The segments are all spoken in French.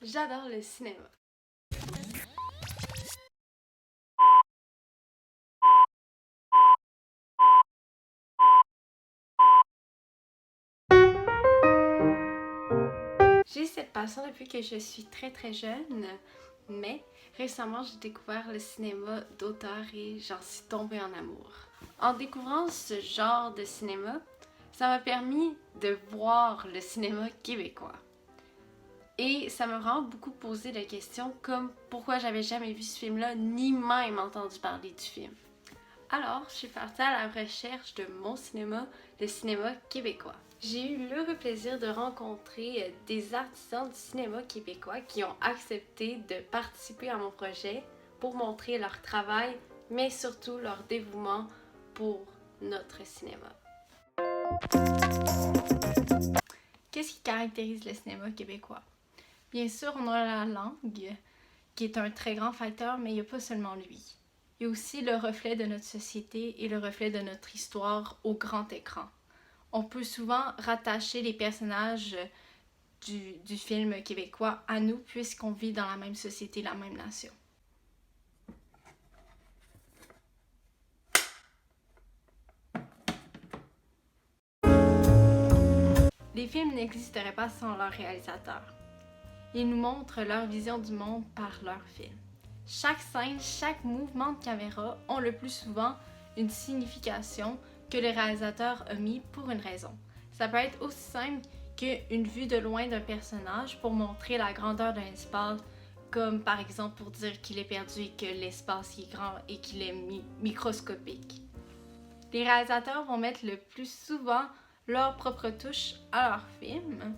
J'adore le cinéma. J'ai cette passion depuis que je suis très jeune, mais récemment j'ai découvert le cinéma d'auteur et j'en suis tombée en amour. En découvrant ce genre de cinéma, ça m'a permis de voir le cinéma québécois. Et ça m'a vraiment beaucoup posé la question comme pourquoi j'avais jamais vu ce film-là, ni même entendu parler du film. Alors, je suis partie à la recherche de mon cinéma, le cinéma québécois. J'ai eu l'heureux plaisir de rencontrer des artisans du cinéma québécois qui ont accepté de participer à mon projet pour montrer leur travail, mais surtout leur dévouement pour notre cinéma. Qu'est-ce qui caractérise le cinéma québécois? Bien sûr, on a la langue, qui est un très grand facteur, mais il n'y a pas seulement lui. Il y a aussi le reflet de notre société et le reflet de notre histoire au grand écran. On peut souvent rattacher les personnages du film québécois à nous puisqu'on vit dans la même société, la même nation. Les films n'existeraient pas sans leurs réalisateurs. Ils nous montrent leur vision du monde par leurs films. Chaque scène, chaque mouvement de caméra ont le plus souvent une signification que le réalisateur a mis pour une raison. Ça peut être aussi simple qu'une vue de loin d'un personnage pour montrer la grandeur d'un espace, comme par exemple pour dire qu'il est perdu et que l'espace est grand et qu'il est microscopique. Les réalisateurs vont mettre le plus souvent leur propre touche à leur film,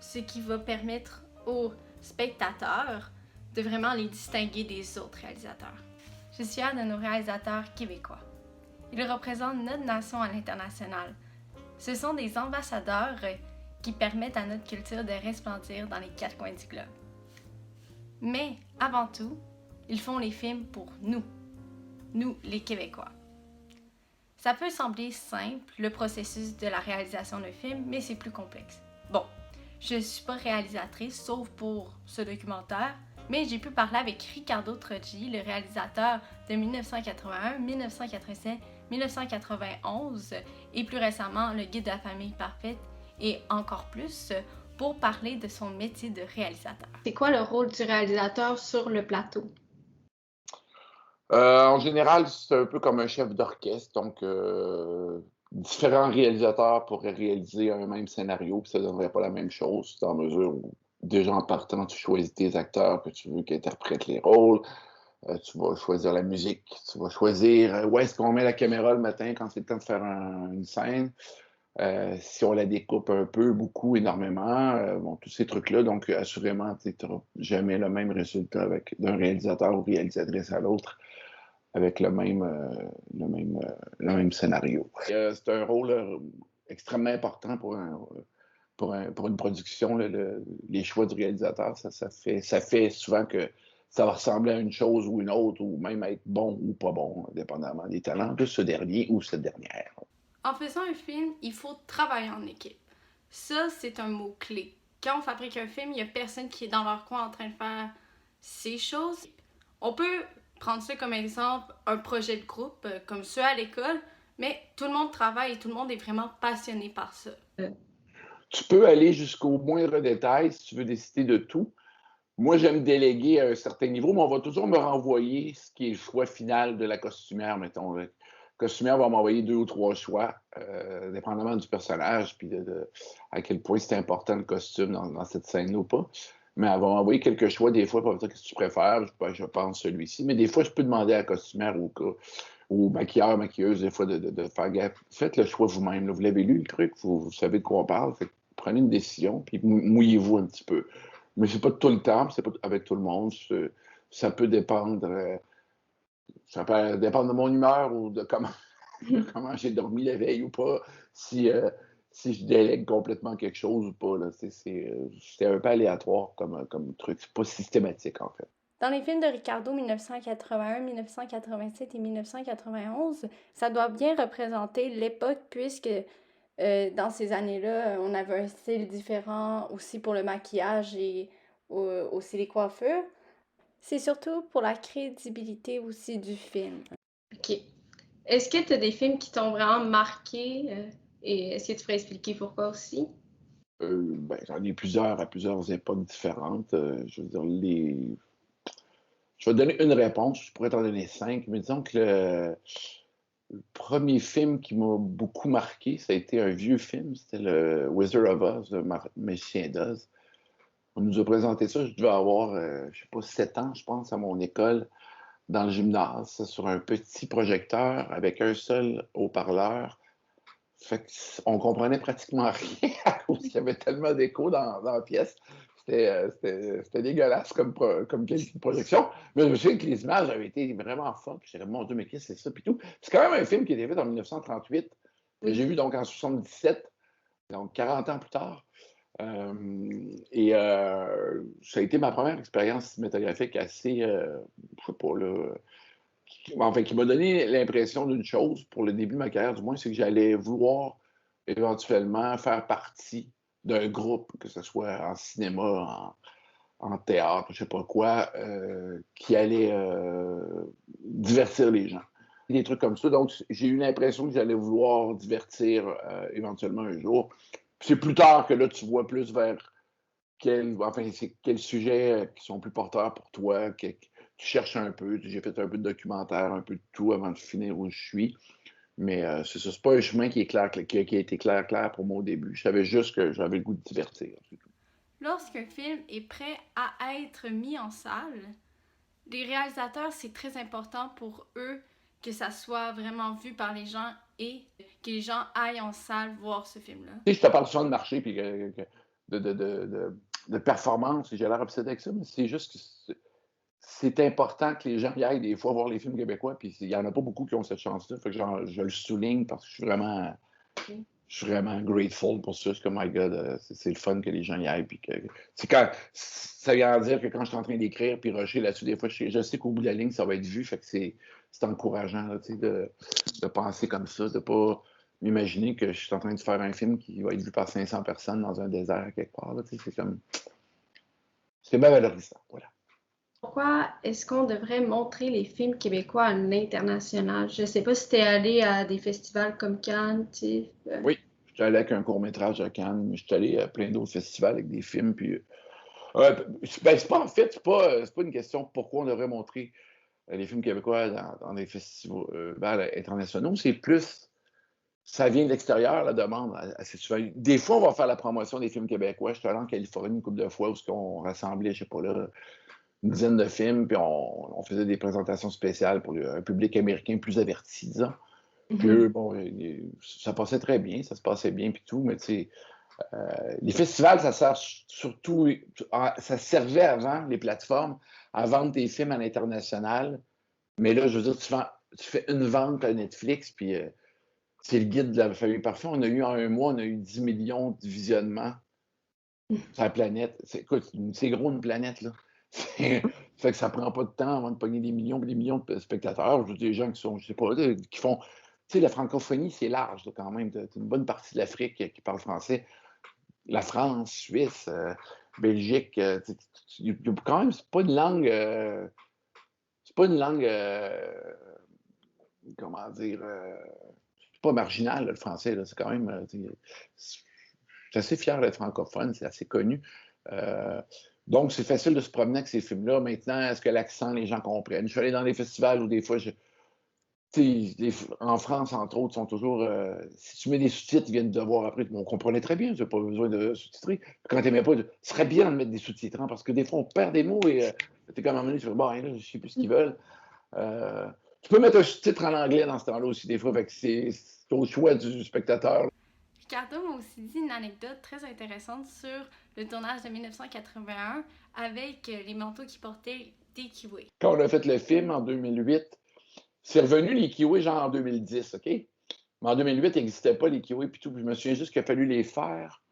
ce qui va permettre aux spectateurs de vraiment les distinguer des autres réalisateurs. Je suis fière de nos réalisateurs québécois. Ils représentent notre nation à l'international. Ce sont des ambassadeurs qui permettent à notre culture de resplendir dans les quatre coins du globe. Mais avant tout, ils font les films pour nous les Québécois. Ça peut sembler simple, le processus de la réalisation d'un film, mais c'est plus complexe. Bon, je ne suis pas réalisatrice, sauf pour ce documentaire, mais j'ai pu parler avec Ricardo Troggi, le réalisateur de 1981, 1987, 1991 et plus récemment Le Guide de la famille parfaite et encore plus pour parler de son métier de réalisateur. C'est quoi le rôle du réalisateur sur le plateau? En général, c'est un peu comme un chef d'orchestre, donc différents réalisateurs pourraient réaliser un même scénario, puis ça ne donnerait pas la même chose, dans la mesure où, déjà en partant, tu choisis tes acteurs que tu veux qui interprètent les rôles, tu vas choisir la musique, tu vas choisir où est-ce qu'on met la caméra le matin quand c'est le temps de faire une scène, si on la découpe un peu, beaucoup, énormément, bon, tous ces trucs-là, donc assurément, tu n'auras jamais le même résultat d'un réalisateur ou réalisatrice à l'autre avec le même scénario. C'est un rôle extrêmement important pour une production, les choix du réalisateur. Ça fait souvent que ça va ressembler à une chose ou une autre, ou même être bon ou pas bon, dépendamment des talents de ce dernier ou cette dernière. En faisant un film, il faut travailler en équipe. Ça, c'est un mot-clé. Quand on fabrique un film, il n'y a personne qui est dans leur coin en train de faire ces choses. On peut prendre ça comme exemple un projet de groupe, comme ceux à l'école, mais tout le monde travaille et tout le monde est vraiment passionné par ça. Tu peux aller jusqu'au moindre détail si tu veux décider de tout. Moi, j'aime déléguer à un certain niveau, mais on va toujours me renvoyer ce qui est le choix final de la costumière, mettons. Le costumière va m'envoyer 2 ou 3 choix, dépendamment du personnage, puis à quel point c'est important le costume dans cette scène-là ou pas. Mais elle va m'envoyer quelques choix, des fois, pour dire qu'est-ce que tu préfères. Je pense celui-ci. Mais des fois, je peux demander à la costumière ou maquilleur, maquilleuse, des fois, de faire gaffe. Faites le choix vous-même. Là. Vous l'avez lu, le truc, vous savez de quoi on parle. Fait que prenez une décision, puis mouillez-vous un petit peu. Mais c'est pas tout le temps, c'est pas avec tout le monde. Ça peut dépendre. Ça peut dépendre de mon humeur ou de comment, comment j'ai dormi la veille ou pas. Si, si je délègue complètement quelque chose ou pas. C'est un peu aléatoire comme truc. C'est pas systématique, en fait. Dans les films de Ricardo 1981, 1987 et 1991, ça doit bien représenter l'époque puisque dans ces années-là, on avait un style différent aussi pour le maquillage et aussi les coiffures. C'est surtout pour la crédibilité aussi du film. OK. Est-ce que tu as des films qui t'ont vraiment marqué et est-ce que tu pourrais expliquer pourquoi aussi? Ben, j'en ai plusieurs à plusieurs époques différentes. Je veux dire, je vais te donner une réponse, je pourrais t'en donner 5, mais disons que le premier film qui m'a beaucoup marqué, ça a été un vieux film, c'était le Wizard of Oz, le Magicien d'Oz. On nous a présenté ça, je devais avoir, je sais pas, 7 ans, je pense, à mon école, dans le gymnase, sur un petit projecteur avec un seul haut-parleur. Fait qu'on comprenait pratiquement rien à cause qu'il y avait tellement d'écho dans la pièce. C'était dégueulasse comme qualité de projection. Mais je me souviens que les images avaient été vraiment fortes. J'étais mon Dieu, mais qu'est-ce que c'est ça? Puis tout. C'est quand même un film qui a été fait en 1938, que j'ai vu donc en 77, donc 40 ans plus tard. Ça a été ma première expérience cinématographique assez, je sais pas, là, qui m'a donné l'impression d'une chose, pour le début de ma carrière du moins, c'est que j'allais vouloir éventuellement faire partie d'un groupe, que ce soit en cinéma, en théâtre, je sais pas quoi, qui allait divertir les gens. Des trucs comme ça. Donc, j'ai eu l'impression que j'allais vouloir divertir éventuellement un jour. Puis c'est plus tard que là, tu vois plus vers quels sujets qui sont plus porteurs pour toi, que tu cherches un peu. J'ai fait un peu de documentaire, un peu de tout avant de finir où je suis. Mais c'est ça, c'est pas un chemin qui a été clair pour moi au début. Je savais juste que j'avais le goût de divertir. Lorsqu'un film est prêt à être mis en salle, les réalisateurs, c'est très important pour eux que ça soit vraiment vu par les gens et que les gens aillent en salle voir ce film-là. Tu sais, je te parle souvent de marché puis de performance, j'ai l'air obsédé avec ça, mais c'est juste que c'est important que les gens y aillent des fois voir les films québécois, puis il n'y en a pas beaucoup qui ont cette chance-là. Fait que je le souligne parce que je suis vraiment grateful pour ça. C'est comme, my God, c'est le fun que les gens y aillent. Puis ça vient dire que quand je suis en train d'écrire puis rusher là-dessus, des fois, je sais qu'au bout de la ligne, ça va être vu. Fait que c'est encourageant là, de penser comme ça, de pas m'imaginer que je suis en train de faire un film qui va être vu par 500 personnes dans un désert quelque part. Là, c'est comme... C'est bien valorisant. Voilà. Pourquoi est-ce qu'on devrait montrer les films québécois à l'international? Je ne sais pas si tu es allé à des festivals comme Cannes, tu sais. Oui, je suis allé avec un court-métrage à Cannes, mais je suis allé à plein d'autres festivals avec des films. Puis, c'est pas en fait, c'est pas une question de pourquoi on devrait montrer les films québécois dans des festivals internationaux. C'est plus, ça vient de l'extérieur, la demande. Assez souvent. Des fois, on va faire la promotion des films québécois. Je suis allé en Californie une couple de fois où on rassemblait, je sais pas là, une dizaine de films, puis on faisait des présentations spéciales pour un public américain plus averti, disons. Puis eux, bon, ça passait très bien, ça se passait bien, puis tout, mais tu sais, les festivals, ça sert surtout, ça servait avant, les plateformes, à vendre tes films à l'international, mais là, je veux dire, tu fais une vente à Netflix, puis c'est le guide de la famille parfaite. On a eu en un mois, on a eu 10 millions de visionnements sur la planète. Écoute, c'est gros une planète, là. Fait que ça prend pas de temps avant de pogner des millions et des millions de spectateurs. Je veux dire, des gens qui sont, je sais pas, qui font. Tu sais, la francophonie, c'est large là, quand même. Tu une bonne partie de l'Afrique qui parle français. La France, Suisse, Belgique. Quand même, c'est pas une langue. C'est pas une langue. Comment dire. C'est pas marginal, là, le français. C'est quand même. Je suis assez fier d'être francophone, c'est assez connu. Donc, c'est facile de se promener avec ces films-là. Maintenant, est-ce que l'accent, les gens comprennent? Je suis allé dans des festivals où des fois, en France, entre autres, sont toujours... si tu mets des sous-titres, ils viennent te voir après. On comprenait très bien, tu n'as pas besoin de sous-titrer. Quand tu n'aimais pas, ce serait bien de mettre des sous-titres, hein, parce que des fois, on perd des mots et tu es comme à un moment donné, tu fais, bon, là, je ne sais plus ce qu'ils veulent. Tu peux mettre un sous-titre en anglais dans ce temps-là aussi, des fois, fait que c'est au choix du spectateur. Ricardo m'a aussi dit une anecdote très intéressante sur le tournage de 1981 avec les manteaux qui portaient des kiwis. Quand on a fait le film en 2008, c'est revenu les kiwis genre en 2010, OK? Mais en 2008, il n'existait pas les kiwis puis tout. Puis je me souviens juste qu'il a fallu les faire.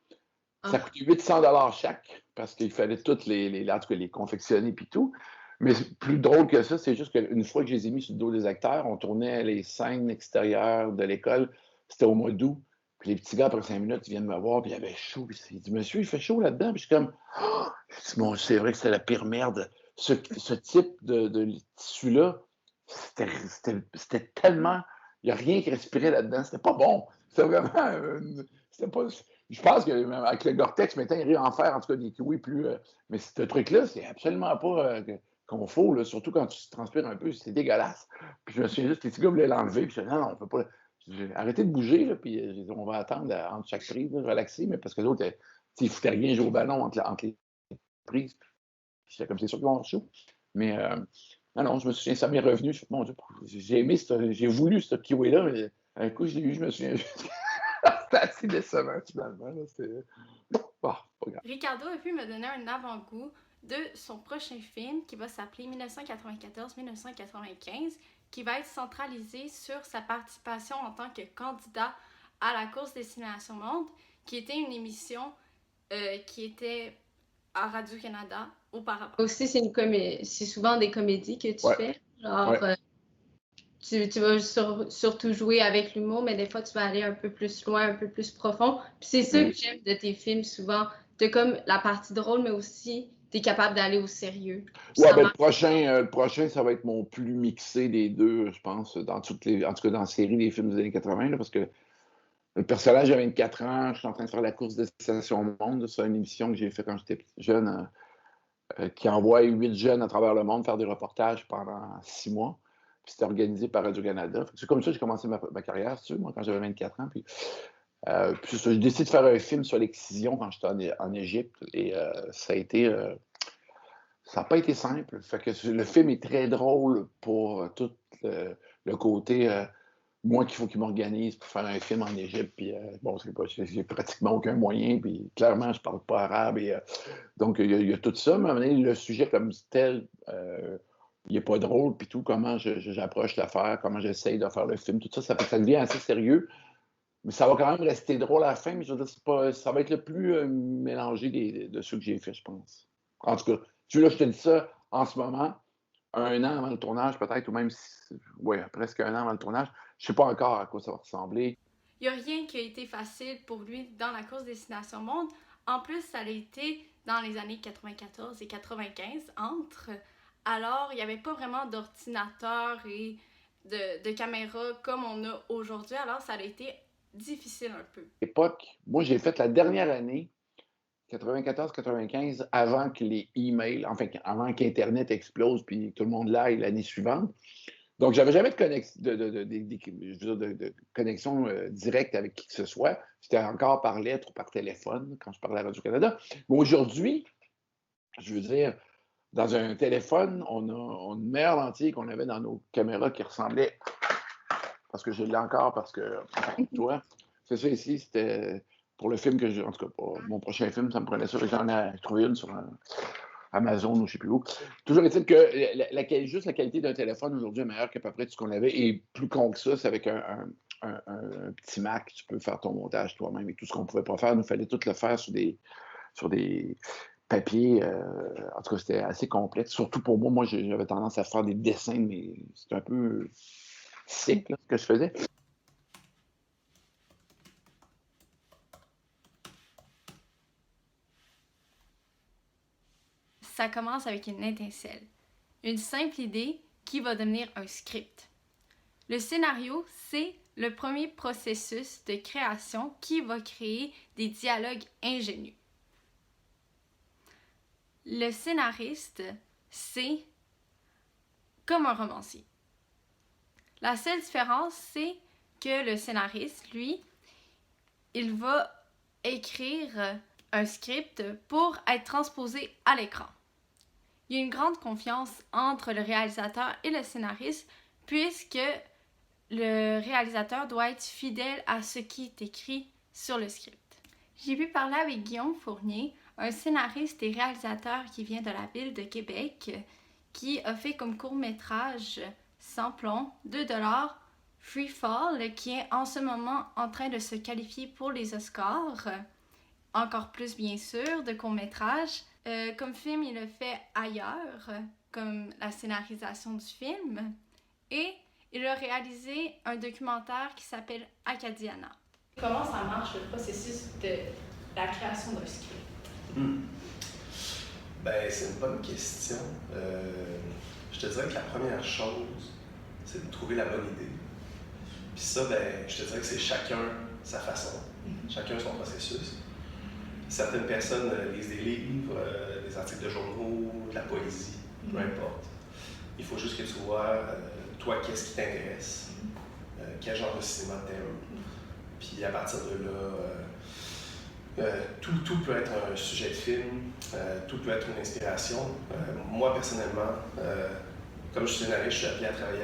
Ça coûtait 800 $ chaque parce qu'il fallait toutes en tout cas, les confectionner puis tout. Mais plus drôle que ça, c'est juste qu'une fois que je les ai mis sur le dos des acteurs, on tournait les scènes extérieures de l'école. C'était au mois d'août. Puis les petits gars, après 5 minutes, ils viennent me voir, puis il y avait chaud. Puis ils disent, monsieur, il fait chaud là-dedans. Puis je suis comme, oh, Bon, c'est vrai que c'était la pire merde. Ce type de tissu-là, c'était tellement... Il n'y a rien qui respirait là-dedans. C'était pas bon. C'était vraiment... c'était pas... Je pense qu'avec le Gore-Tex, maintenant, il arrive à en faire, en tout cas, des kiwis plus... mais ce truc-là, c'est absolument pas qu'on faut, là, surtout quand tu transpires un peu. C'est dégueulasse. Puis je me souviens juste, les petits gars voulaient l'enlever. Puis je disais, non, on peut pas... J'ai arrêté de bouger, là, puis j'ai dit, on va attendre entre chaque prise, là, relaxer, mais parce que l'autre, ils foutaient rien jouer au ballon entre les prises. J'étais comme, c'est sûr qu'ils vont avoir chaud. Mais non, je me souviens, ça m'est revenu. Mon Dieu, j'ai voulu ce kiwi-là, mais un coup, je l'ai eu, je me souviens. C'était assez décevant, finalement. Là, pas grave. Ricardo a pu me donner un avant-goût de son prochain film qui va s'appeler 1994-1995, qui va être centralisé sur sa participation en tant que candidat à la course Destination Monde, qui était une émission qui était à Radio-Canada auparavant. Aussi, c'est souvent des comédies que tu fais. Genre, tu vas surtout jouer avec l'humour, mais des fois, tu vas aller un peu plus loin, un peu plus profond. Puis c'est ça que j'aime de tes films, souvent. T'as comme la partie drôle, mais aussi, t'es capable d'aller au sérieux. Ouais, ben, le prochain, ça va être mon plus mixé des deux, je pense, en tout cas dans la série des films des années 80, là, parce que le personnage a 24 ans, je suis en train de faire la course Destination Monde. C'est une émission que j'ai faite quand j'étais jeune, qui envoie 8 jeunes à travers le monde faire des reportages pendant 6 mois. Puis c'était organisé par Radio-Canada. C'est comme ça que j'ai commencé ma carrière, tu sais, moi, quand j'avais 24 ans. Puis j'ai décidé de faire un film sur l'excision quand j'étais en Égypte. Et ça a été... ça n'a pas été simple. Fait que le film est très drôle pour tout le côté... moi qu'il faut qu'il m'organise pour faire un film en Égypte, puis bon, j'ai pratiquement aucun moyen, puis clairement, je parle pas arabe, et donc il y a tout ça, mais à un moment donné, le sujet comme tel, il est pas drôle, puis tout, comment j'approche l'affaire, comment j'essaye de faire le film, tout ça, ça devient assez sérieux, mais ça va quand même rester drôle à la fin, mais je veux dire, ça va être le plus mélangé de ceux que j'ai fait, je pense. En tout cas, là, je te dis ça en ce moment, 1 an avant le tournage, peut-être, ou même presque 1 an avant le tournage. Je ne sais pas encore à quoi ça va ressembler. Il n'y a rien qui a été facile pour lui dans la course Destination Monde. En plus, ça a été dans les années 94 et 95 entre. Alors, il n'y avait pas vraiment d'ordinateur et de caméra comme on a aujourd'hui. Alors, ça a été difficile un peu. À l'époque, moi, j'ai fait la dernière année, 94-95, avant que les emails, enfin, avant qu'Internet explose puis tout le monde l'aille l'année suivante. Donc, j'avais jamais de connexion directe avec qui que ce soit. C'était encore par lettre ou par téléphone quand je parlais à Radio-Canada. Mais aujourd'hui, je veux dire, dans un téléphone, on a une meilleure lentille qu'on avait dans nos caméras qui ressemblait, parce que je l'ai encore, parce que, toi, c'est ça ici, c'était pour le film que en tout cas, pour mon prochain film, ça me prenait ça. J'en ai trouvé une sur Amazon ou je ne sais plus où. Toujours est-il que juste la qualité d'un téléphone aujourd'hui est meilleure qu'à peu près tout ce qu'on avait. Et plus con que ça, c'est avec un petit Mac, tu peux faire ton montage toi-même. Et tout ce qu'on ne pouvait pas faire, il nous fallait tout le faire sur des papiers. En tout cas, c'était assez complexe. Surtout pour moi. Moi, j'avais tendance à faire des dessins, mais c'était un peu sick, là, ce que je faisais. Ça commence avec une étincelle, une simple idée qui va devenir un script. Le scénario, c'est le premier processus de création qui va créer des dialogues ingénieux. Le scénariste, c'est comme un romancier. La seule différence, c'est que le scénariste, lui, il va écrire un script pour être transposé à l'écran. Il y a une grande confiance entre le réalisateur et le scénariste puisque le réalisateur doit être fidèle à ce qui est écrit sur le script. J'ai pu parler avec Guillaume Fournier, un scénariste et réalisateur qui vient de la ville de Québec, qui a fait comme court-métrage Sans plomb, 2$, Free Fall, qui est en ce moment en train de se qualifier pour les Oscars. Encore plus, bien sûr, de court-métrage. Comme film, il a fait Ailleurs, comme la scénarisation du film. Et il a réalisé un documentaire qui s'appelle Acadiana. Comment ça marche, le processus de la création d'un script? Ben, c'est une bonne question. Je te dirais que la première chose, c'est de trouver la bonne idée. Puis ça, ben, je te dirais que c'est chacun sa façon, chacun son processus. Certaines personnes lisent des livres, des articles de journaux, de la poésie, peu importe. Il faut juste que tu vois, toi, qu'est-ce qui t'intéresse, quel genre de cinéma t'aimes. Puis à partir de là, tout peut être un sujet de film, tout peut être une inspiration. Moi, personnellement, comme je suis scénariste, je suis appelé à travailler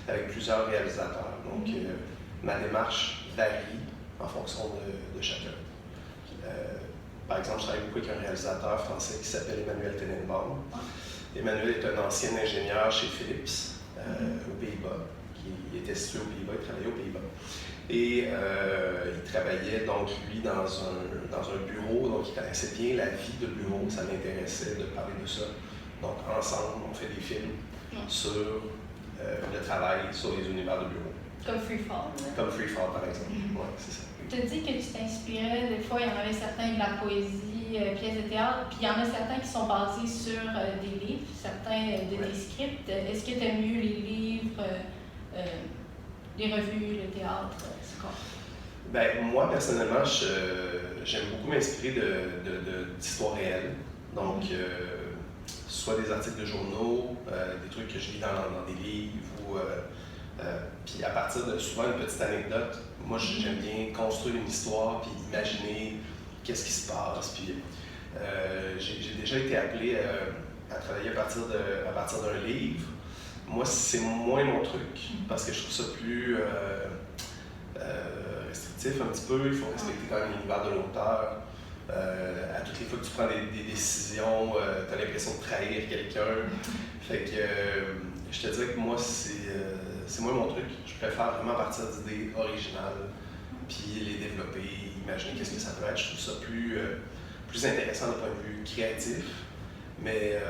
avec plusieurs réalisateurs. Donc, ma démarche varie en fonction de chacun. Par exemple, je travaille beaucoup avec un réalisateur français qui s'appelle Emmanuel Tenenbaum. Emmanuel est un ancien ingénieur chez Philips, aux Pays-Bas. Il était situé aux Pays-Bas, il travaillait aux Pays-Bas. Et il travaillait donc, lui, dans un bureau, donc il connaissait bien la vie de bureau, ça l'intéressait de parler de ça. Donc, ensemble, on fait des films sur le travail, sur les univers de bureau. Comme Freefall. Comme Freefall, par exemple. Ouais, c'est ça. Tu as dit que tu t'inspirais, des fois, il y en avait certains de la poésie, pièces de théâtre, puis il y en a certains qui sont basés sur des livres, certains des scripts. Est-ce que tu aimes mieux les livres, les revues, le théâtre? C'est quoi? Ben, moi, personnellement, j'aime beaucoup m'inspirer d'histoires réelles. Donc, soit des articles de journaux, des trucs que je lis dans des livres, puis à partir de souvent une petite anecdote, moi j'aime bien construire une histoire puis imaginer qu'est-ce qui se passe. Puis j'ai déjà été appelé à travailler à partir d'un livre. Moi, c'est moins mon truc parce que je trouve ça plus restrictif un petit peu. Il faut respecter quand même l'univers de l'auteur. À toutes les fois que tu prends des décisions, tu as l'impression de trahir quelqu'un. Fait que je te dirais que moi, c'est moins mon truc. Je préfère vraiment partir d'idées originales, puis les développer, imaginer qu'est-ce que ça peut être. Je trouve ça plus intéressant d'un point de vue créatif. Mais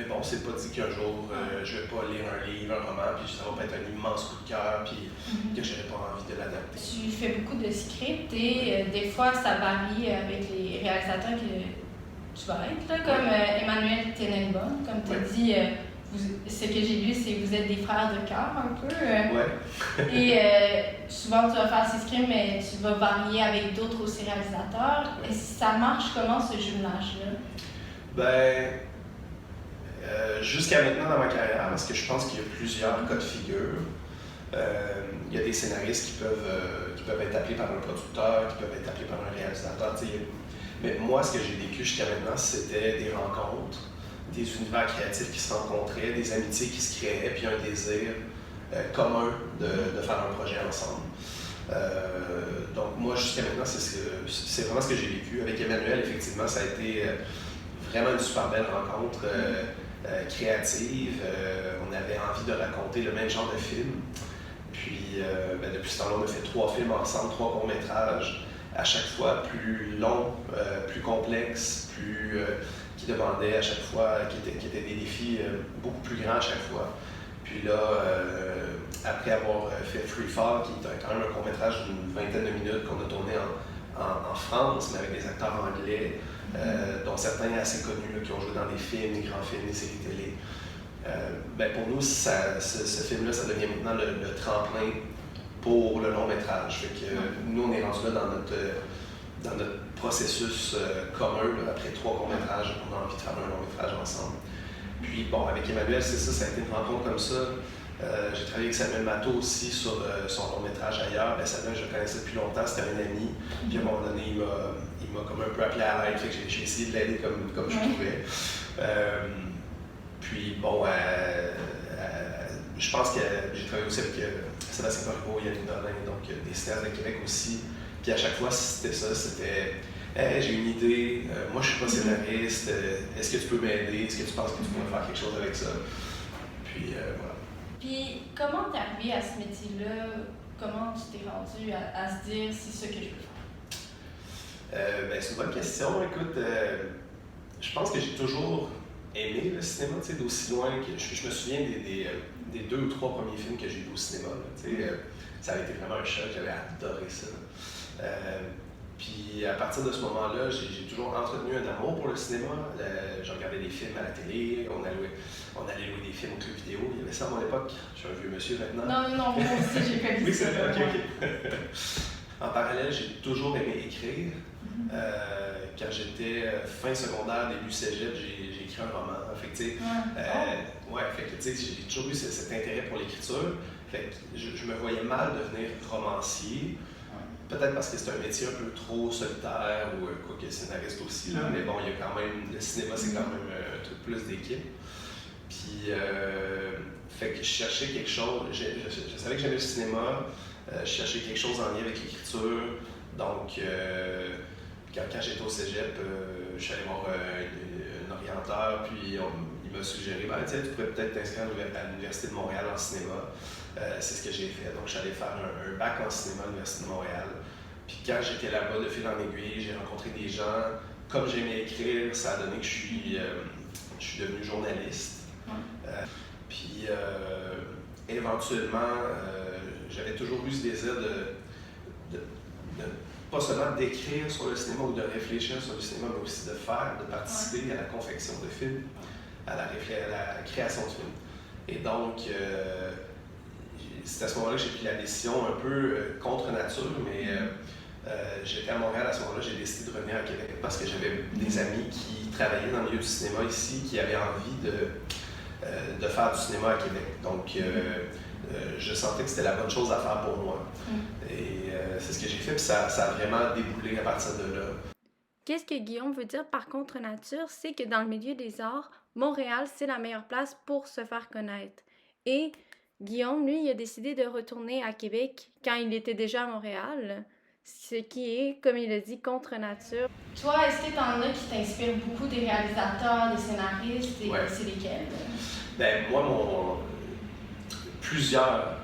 bon, c'est pas dit qu'un jour, je vais pas lire un livre, un roman, puis ça va pas être un immense coup de cœur, puis que j'aurais pas envie de l'adapter. Tu fais beaucoup de scripts et des fois, ça varie avec les réalisateurs que tu vas être, là, comme Emmanuel Tenenbaum, comme tu as dit. Ce que j'ai lu, c'est que vous êtes des frères de cœur un peu. Ouais. Et souvent, tu vas faire ces scripts, mais tu vas varier avec d'autres aussi réalisateurs. Ouais. Et ça marche comment, ce jumelage-là? Ben, jusqu'à maintenant dans ma carrière, parce que je pense qu'il y a plusieurs cas de figure. Il y a des scénaristes qui peuvent être appelés par un producteur, qui peuvent être appelés par un réalisateur. Mais moi, ce que j'ai vécu jusqu'à maintenant, c'était des rencontres, des univers créatifs qui se rencontraient, des amitiés qui se créaient, puis un désir commun de faire un projet ensemble. Donc moi, jusqu'à maintenant, c'est vraiment ce que j'ai vécu. Avec Emmanuel, effectivement, ça a été vraiment une super belle rencontre créative. On avait envie de raconter le même genre de film. Puis depuis ce temps-là, on a fait 3 films ensemble, 3 courts-métrages, à chaque fois plus longs, plus complexes, qui demandaient à chaque fois, qui étaient des défis beaucoup plus grands à chaque fois. Puis là, après avoir fait Freefall, qui est quand même un court-métrage d'une 20aine de minutes qu'on a tourné en France, mais avec des acteurs anglais, dont certains assez connus là, qui ont joué dans des films, des grands films, des séries télé. Pour nous, ce film-là, ça devient maintenant le tremplin pour le long-métrage. Fait que nous, on est rendu là dans notre processus commun, là, après 3 courts-métrages, on a envie de faire un long-métrage ensemble. Puis bon, avec Emmanuel, c'est ça a été une rencontre comme ça. J'ai travaillé avec Samuel Matteau aussi sur son long-métrage ailleurs. Samuel, je le connaissais depuis longtemps, c'était un ami. Puis à un moment donné, il m'a comme un peu appelé à l'aide, fait que j'ai essayé de l'aider comme je pouvais. Puis bon, je pense que j'ai travaillé aussi avec Sébastien Corriveau, Yannick Dorlin, donc des cinéastes de Québec aussi. Puis à chaque fois, c'était ça, c'était hey, j'ai une idée, moi je suis pas scénariste, est-ce que tu peux m'aider, est-ce que tu penses que tu pourrais faire quelque chose avec ça? Puis voilà. Puis comment t'es arrivé à ce métier-là? Comment tu t'es rendu à se dire c'est ça que je veux faire? C'est une bonne question. Écoute, je pense que j'ai toujours aimé le cinéma, d'aussi loin que je me souviens des 2 ou 3 premiers films que j'ai vus au cinéma. Ça avait été vraiment un choc, j'avais adoré ça. Puis à partir de ce moment-là, j'ai toujours entretenu un amour pour le cinéma. Je regardais des films à la télé, on allait louer des films au club vidéo. Il y avait ça à mon époque. Je suis un vieux monsieur maintenant. Non, moi aussi j'ai connu Oui, ça. c'est vrai, ok. En parallèle, j'ai toujours aimé écrire. Quand j'étais fin secondaire, début cégep, j'ai écrit un roman. Fait que, j'ai toujours eu cet intérêt pour l'écriture. Fait que je me voyais mal devenir romancier. Peut-être parce que c'est un métier un peu trop solitaire ou quoi que scénariste aussi, là, mais bon, il y a quand même, le cinéma c'est quand même un truc plus d'équipe. Puis, fait que je cherchais quelque chose, je savais que j'aimais le cinéma, je cherchais quelque chose en lien avec l'écriture, donc quand j'étais au cégep, je suis allé voir un orienteur, puis il m'a suggéré, tu pourrais peut-être t'inscrire à l'Université de Montréal en cinéma. C'est ce que j'ai fait. Donc, j'allais faire un bac en cinéma à l'Université de Montréal. Puis quand j'étais là-bas, de fil en aiguille, j'ai rencontré des gens. Comme j'aimais écrire, ça a donné que je suis devenu journaliste. Puis éventuellement, j'avais toujours eu ce désir de pas seulement d'écrire sur le cinéma ou de réfléchir sur le cinéma, mais aussi de faire, de participer à la confection de films, à la création de films. Et donc, c'est à ce moment-là que j'ai pris la décision un peu contre nature, mais j'étais à Montréal à ce moment-là, j'ai décidé de revenir à Québec parce que j'avais des amis qui travaillaient dans le milieu du cinéma ici, qui avaient envie de faire du cinéma à Québec. Donc, je sentais que c'était la bonne chose à faire pour moi. Et c'est ce que j'ai fait, puis ça a vraiment déboulé à partir de là. Qu'est-ce que Guillaume veut dire par contre nature? C'est que dans le milieu des arts, Montréal, c'est la meilleure place pour se faire connaître. Et Guillaume, lui, il a décidé de retourner à Québec quand il était déjà à Montréal, ce qui est, comme il a dit, contre nature. Toi, est-ce que t'en as qui t'inspirent beaucoup, des réalisateurs, des scénaristes, et c'est lesquels? Ben, moi, plusieurs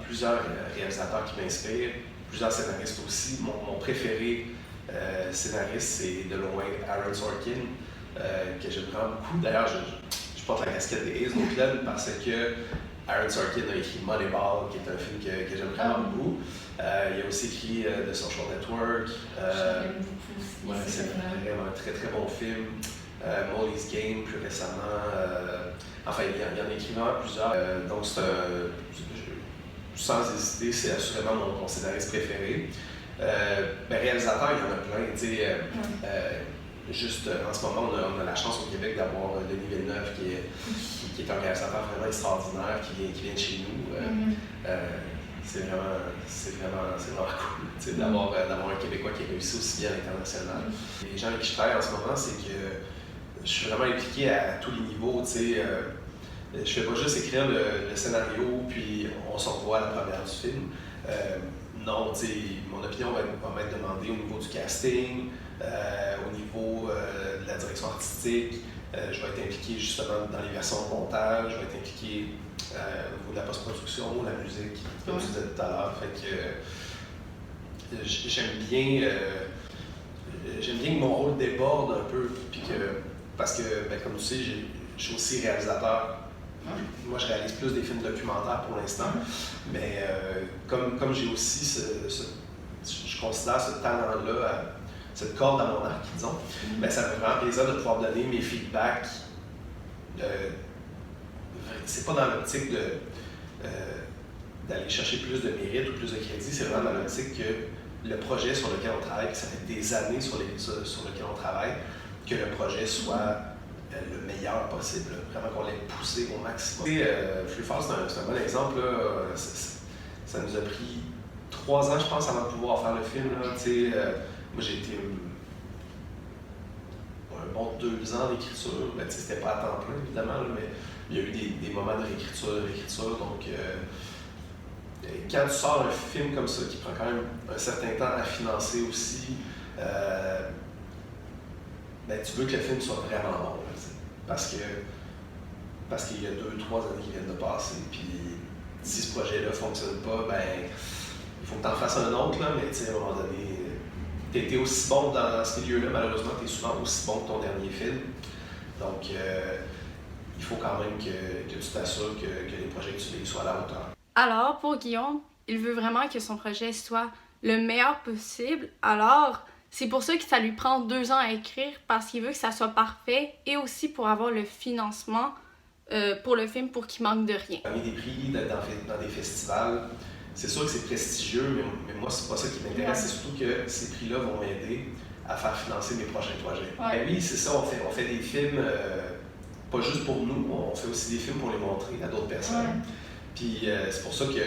réalisateurs qui m'inspirent, plusieurs scénaristes aussi. Mon préféré scénariste, c'est de loin Aaron Sorkin, que j'aime vraiment beaucoup. D'ailleurs, je porte la casquette des Ace No Club parce que Aaron Sorkin a écrit Moneyball, qui est un film que j'aime vraiment beaucoup. Il a aussi écrit The Social Network. C'est vraiment un très très bon film. Molly's Game, plus récemment. Enfin, il y en a écrit vraiment plusieurs. Donc, sans hésiter, c'est assurément mon scénariste préféré. Réalisateur, il y en a plein. Juste en ce moment, on a la chance au Québec d'avoir Denis Villeneuve, qui est un réalisateur vraiment extraordinaire, qui vient de chez nous. C'est vraiment cool d'avoir un Québécois qui réussit aussi bien à l'international. Les gens avec qui je travaille en ce moment, c'est que je suis vraiment impliqué à tous les niveaux. Je ne fais pas juste écrire le scénario, puis on se revoit à la première du film. Non, mon opinion va m'être demandée au niveau du casting, au niveau de la direction artistique. Je vais être impliqué justement dans les versions de montage, je vais être impliqué au niveau de la post-production, la musique, comme tu disais tout à l'heure. Fait que j'aime bien que mon rôle déborde un peu, puis parce que, comme tu sais, je suis aussi réalisateur. Moi, je réalise plus des films documentaires pour l'instant, mais comme j'ai aussi je considère ce talent-là, cette corde à mon arc, disons, ça me fait vraiment plaisir de pouvoir donner mes feedbacks. C'est pas dans l'optique d'aller chercher plus de mérite ou plus de crédit, c'est vraiment dans l'optique que le projet sur lequel on travaille, que ça fait des années sur lequel on travaille, que le projet soit le meilleur possible, vraiment qu'on l'ait poussé au maximum. Flux Fort, c'est un bon exemple. Là. Ça nous a pris 3 ans, je pense, avant de pouvoir faire le film. Là. Moi, j'ai été un bon 2 ans d'écriture. C'était pas à temps plein, évidemment, là, mais il y a eu des moments de réécriture. Donc, quand tu sors un film comme ça, qui prend quand même un certain temps à financer aussi, tu veux que le film soit vraiment bon. Parce qu'il y a 2-3 années qui viennent de passer. Puis si ce projet-là ne fonctionne pas, il faut que tu en fasses un autre, là, mais à un moment donné, tu es aussi bon dans ce milieu-là, malheureusement, tu es souvent aussi bon que ton dernier film. Donc, il faut quand même que tu t'assures que les projets que tu fais soient à la hauteur. Alors, pour Guillaume, il veut vraiment que son projet soit le meilleur possible. Alors, C'est pour ça que ça lui prend 2 ans à écrire, parce qu'il veut que ça soit parfait et aussi pour avoir le financement pour le film pour qu'il manque de rien. Gagner des prix dans des festivals, c'est sûr que c'est prestigieux, mais moi, c'est pas ça qui m'intéresse. C'est surtout que ces prix-là vont m'aider à faire financer mes prochains projets. Ouais. Ben oui, c'est ça, on fait des films, pas juste pour nous, on fait aussi des films pour les montrer à d'autres personnes. Ouais. Puis c'est pour ça que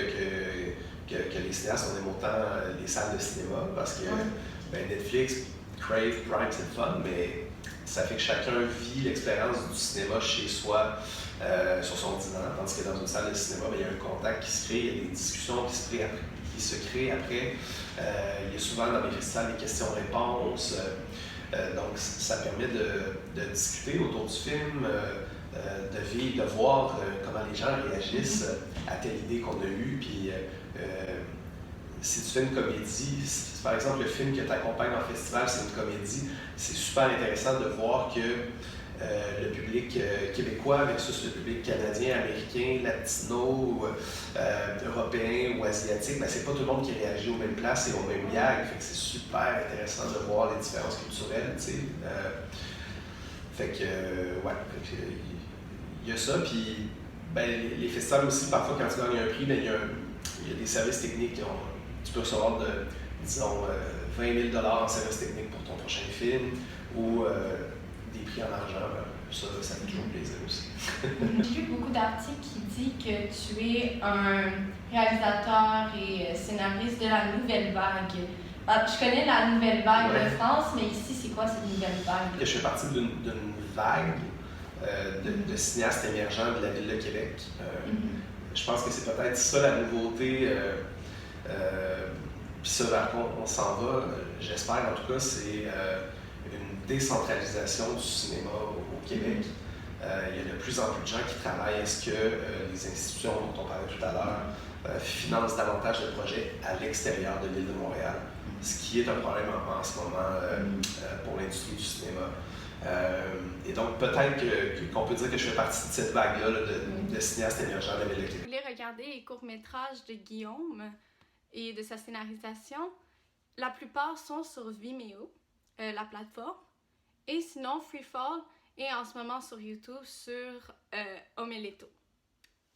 les cinéastes, on aime autant les salles de cinéma, parce que Netflix, Crave, Prime, c'est le fun, mais ça fait que chacun vit l'expérience du cinéma chez soi, sur son divan, tandis que dans une salle de cinéma, il y a un contact qui se crée, il y a des discussions qui se créent après. Il y a souvent dans les festivals des questions-réponses. Donc ça permet de discuter autour du film, de vivre, de voir comment les gens réagissent à telle idée qu'on a eue. Puis si tu fais une comédie, si, par exemple le film que tu accompagnes en festival, c'est une comédie, c'est super intéressant de voir que le public québécois versus le public canadien, américain, latino, européen ou asiatique, ben, c'est pas tout le monde qui réagit aux mêmes places et aux mêmes gags. Fait que c'est super intéressant de voir les différences culturelles, tu sais. Il y a ça, puis ben, les festivals aussi, parfois quand tu gagnes un prix, ben, il y a des services techniques. Tu peux recevoir disons, 20 000 $ en services techniques pour ton prochain film, ou des prix en argent, ça fait toujours plaisir aussi. J'ai lu beaucoup d'articles qui disent que tu es un réalisateur et scénariste de la nouvelle vague. Je connais la nouvelle vague de France, mais ici, c'est quoi cette nouvelle vague? Je fais partie d'une vague de cinéastes émergents de la Ville de Québec. Je pense que c'est peut-être ça la nouveauté. Puis ça, vers quoi on s'en va, j'espère en tout cas, c'est une décentralisation du cinéma au Québec. Il y a de plus en plus de gens qui travaillent à ce que les institutions dont on parlait tout à l'heure financent davantage de projets à l'extérieur de l'île de Montréal, ce qui est un problème en ce moment pour l'industrie du cinéma. Et donc peut-être qu'on peut dire que je fais partie de cette vague-là de cinéastes émergents de la Ville de Québec. Vous voulez regarder les courts-métrages de Guillaume et de sa scénarisation? La plupart sont sur Vimeo, la plateforme, et sinon Freefall est en ce moment sur YouTube sur Omeletto.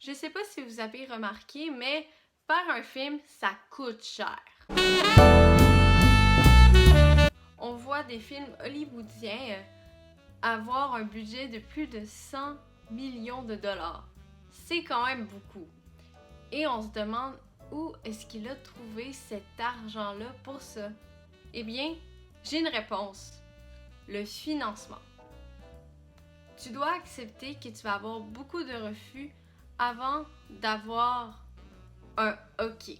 Je sais pas si vous avez remarqué, mais faire un film, ça coûte cher. On voit des films hollywoodiens avoir un budget de plus de 100 millions de dollars. C'est quand même beaucoup. Et on se demande où est-ce qu'il a trouvé cet argent-là pour ça? Eh bien, j'ai une réponse. Le financement. Tu dois accepter que tu vas avoir beaucoup de refus avant d'avoir un OK.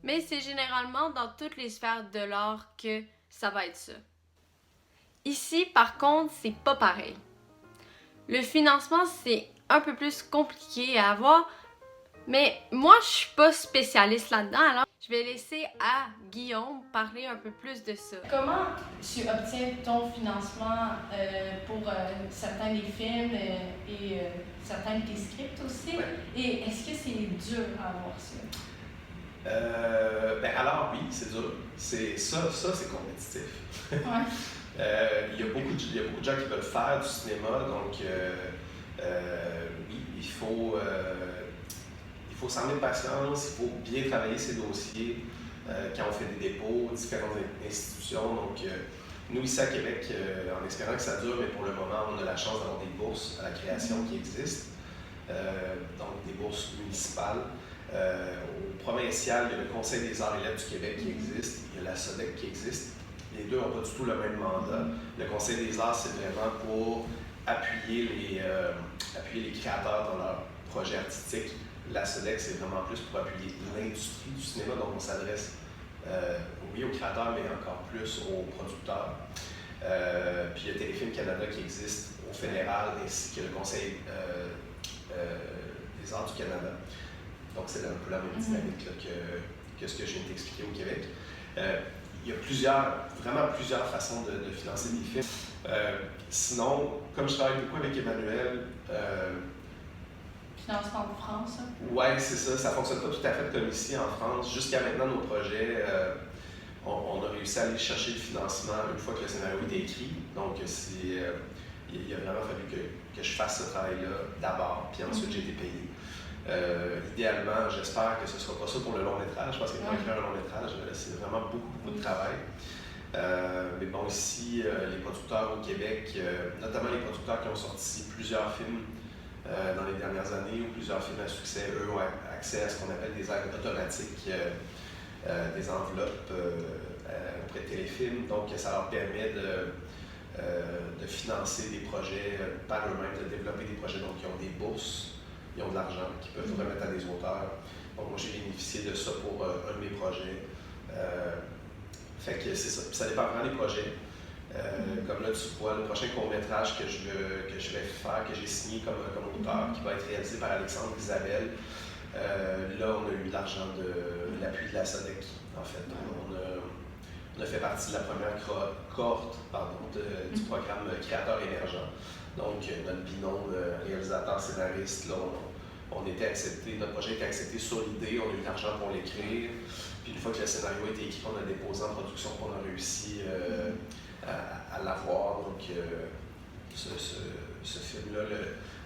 Mais c'est généralement dans toutes les sphères de l'art que ça va être ça. Ici, par contre, c'est pas pareil. Le financement, c'est un peu plus compliqué à avoir, mais moi, je suis pas spécialiste là-dedans, alors je vais laisser à Guillaume parler un peu plus de ça. Comment tu obtiens ton financement pour certains des films et certains de tes scripts aussi? Ouais. Et est-ce que c'est dur à avoir ça? Alors oui, c'est dur. C'est compétitif. Ouais. Il y a beaucoup de gens qui veulent faire du cinéma, donc oui, il faut s'en mettre patience, il faut bien travailler ses dossiers quand on fait des dépôts, différentes institutions. Donc nous ici à Québec, en espérant que ça dure, mais pour le moment, on a la chance d'avoir des bourses à la création qui existent, donc des bourses municipales. Au provincial, il y a le Conseil des arts et lettres du Québec qui existe, il y a la SODEC qui existe. Les deux n'ont pas du tout le même mandat. Le Conseil des arts, c'est vraiment pour appuyer les créateurs dans leurs projets artistiques. La SODEC, c'est vraiment plus pour appuyer l'industrie du cinéma, donc on s'adresse oui aux créateurs, mais encore plus aux producteurs. Puis il y a Téléfilm Canada qui existe au fédéral, ainsi que le Conseil des arts du Canada. Donc c'est un peu la même dynamique là, que ce que je viens de t'expliquer au Québec. Il y a vraiment plusieurs façons de financer des films. Sinon, comme je travaille beaucoup avec Emmanuel... Financement de France, hein? Oui, c'est ça. Ça ne fonctionne pas tout à fait comme ici en France. Jusqu'à maintenant, nos projets, on a réussi à aller chercher le financement une fois que le scénario était écrit. Donc, il a vraiment fallu que je fasse ce travail-là d'abord, puis ensuite j'ai été payé. Idéalement, j'espère que ce ne sera pas ça pour le long métrage, parce que pour écrire un long métrage, c'est vraiment beaucoup de travail. Mais bon, ici, les producteurs au Québec, notamment les producteurs qui ont sorti plusieurs films dans les dernières années ou plusieurs films à succès, eux ont accès à ce qu'on appelle des aides automatiques, des enveloppes auprès de Téléfilm. Donc, ça leur permet de financer des projets par eux-mêmes, de développer des projets. Donc, ils ont des bourses, ils ont de l'argent qu'ils peuvent remettre à des auteurs. Donc, moi, j'ai bénéficié de ça pour un de mes projets. Fait que c'est ça. Puis ça dépend vraiment des projets. Comme là, tu vois, le prochain court-métrage que je vais faire, que j'ai signé comme auteur, qui va être réalisé par Alexandre Isabelle, là, on a eu l'argent de l'appui de la SODEC, en fait. On a fait partie de la première cohorte du programme Créateur émergent. Donc, notre binôme réalisateur-scénariste, là, on était accepté, notre projet était accepté sur l'idée, on a eu de l'argent pour l'écrire. Puis une fois que le scénario a été écrit, on a déposé en production, on a réussi à l'avoir. Donc, ce film-là,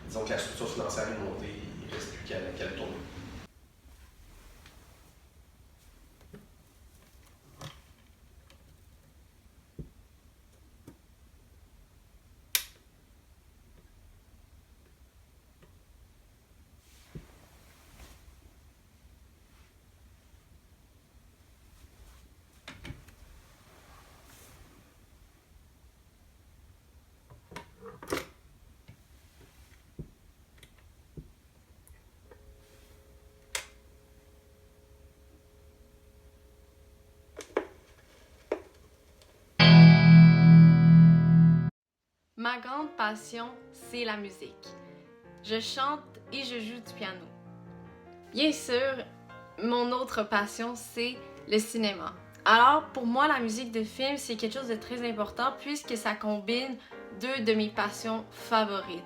disons que la structure financière est montée, il ne reste plus qu'à le tourner. Ma grande passion, c'est la musique. Je chante et je joue du piano. Bien sûr, mon autre passion, c'est le cinéma. Alors, pour moi, la musique de film, c'est quelque chose de très important puisque ça combine deux de mes passions favorites.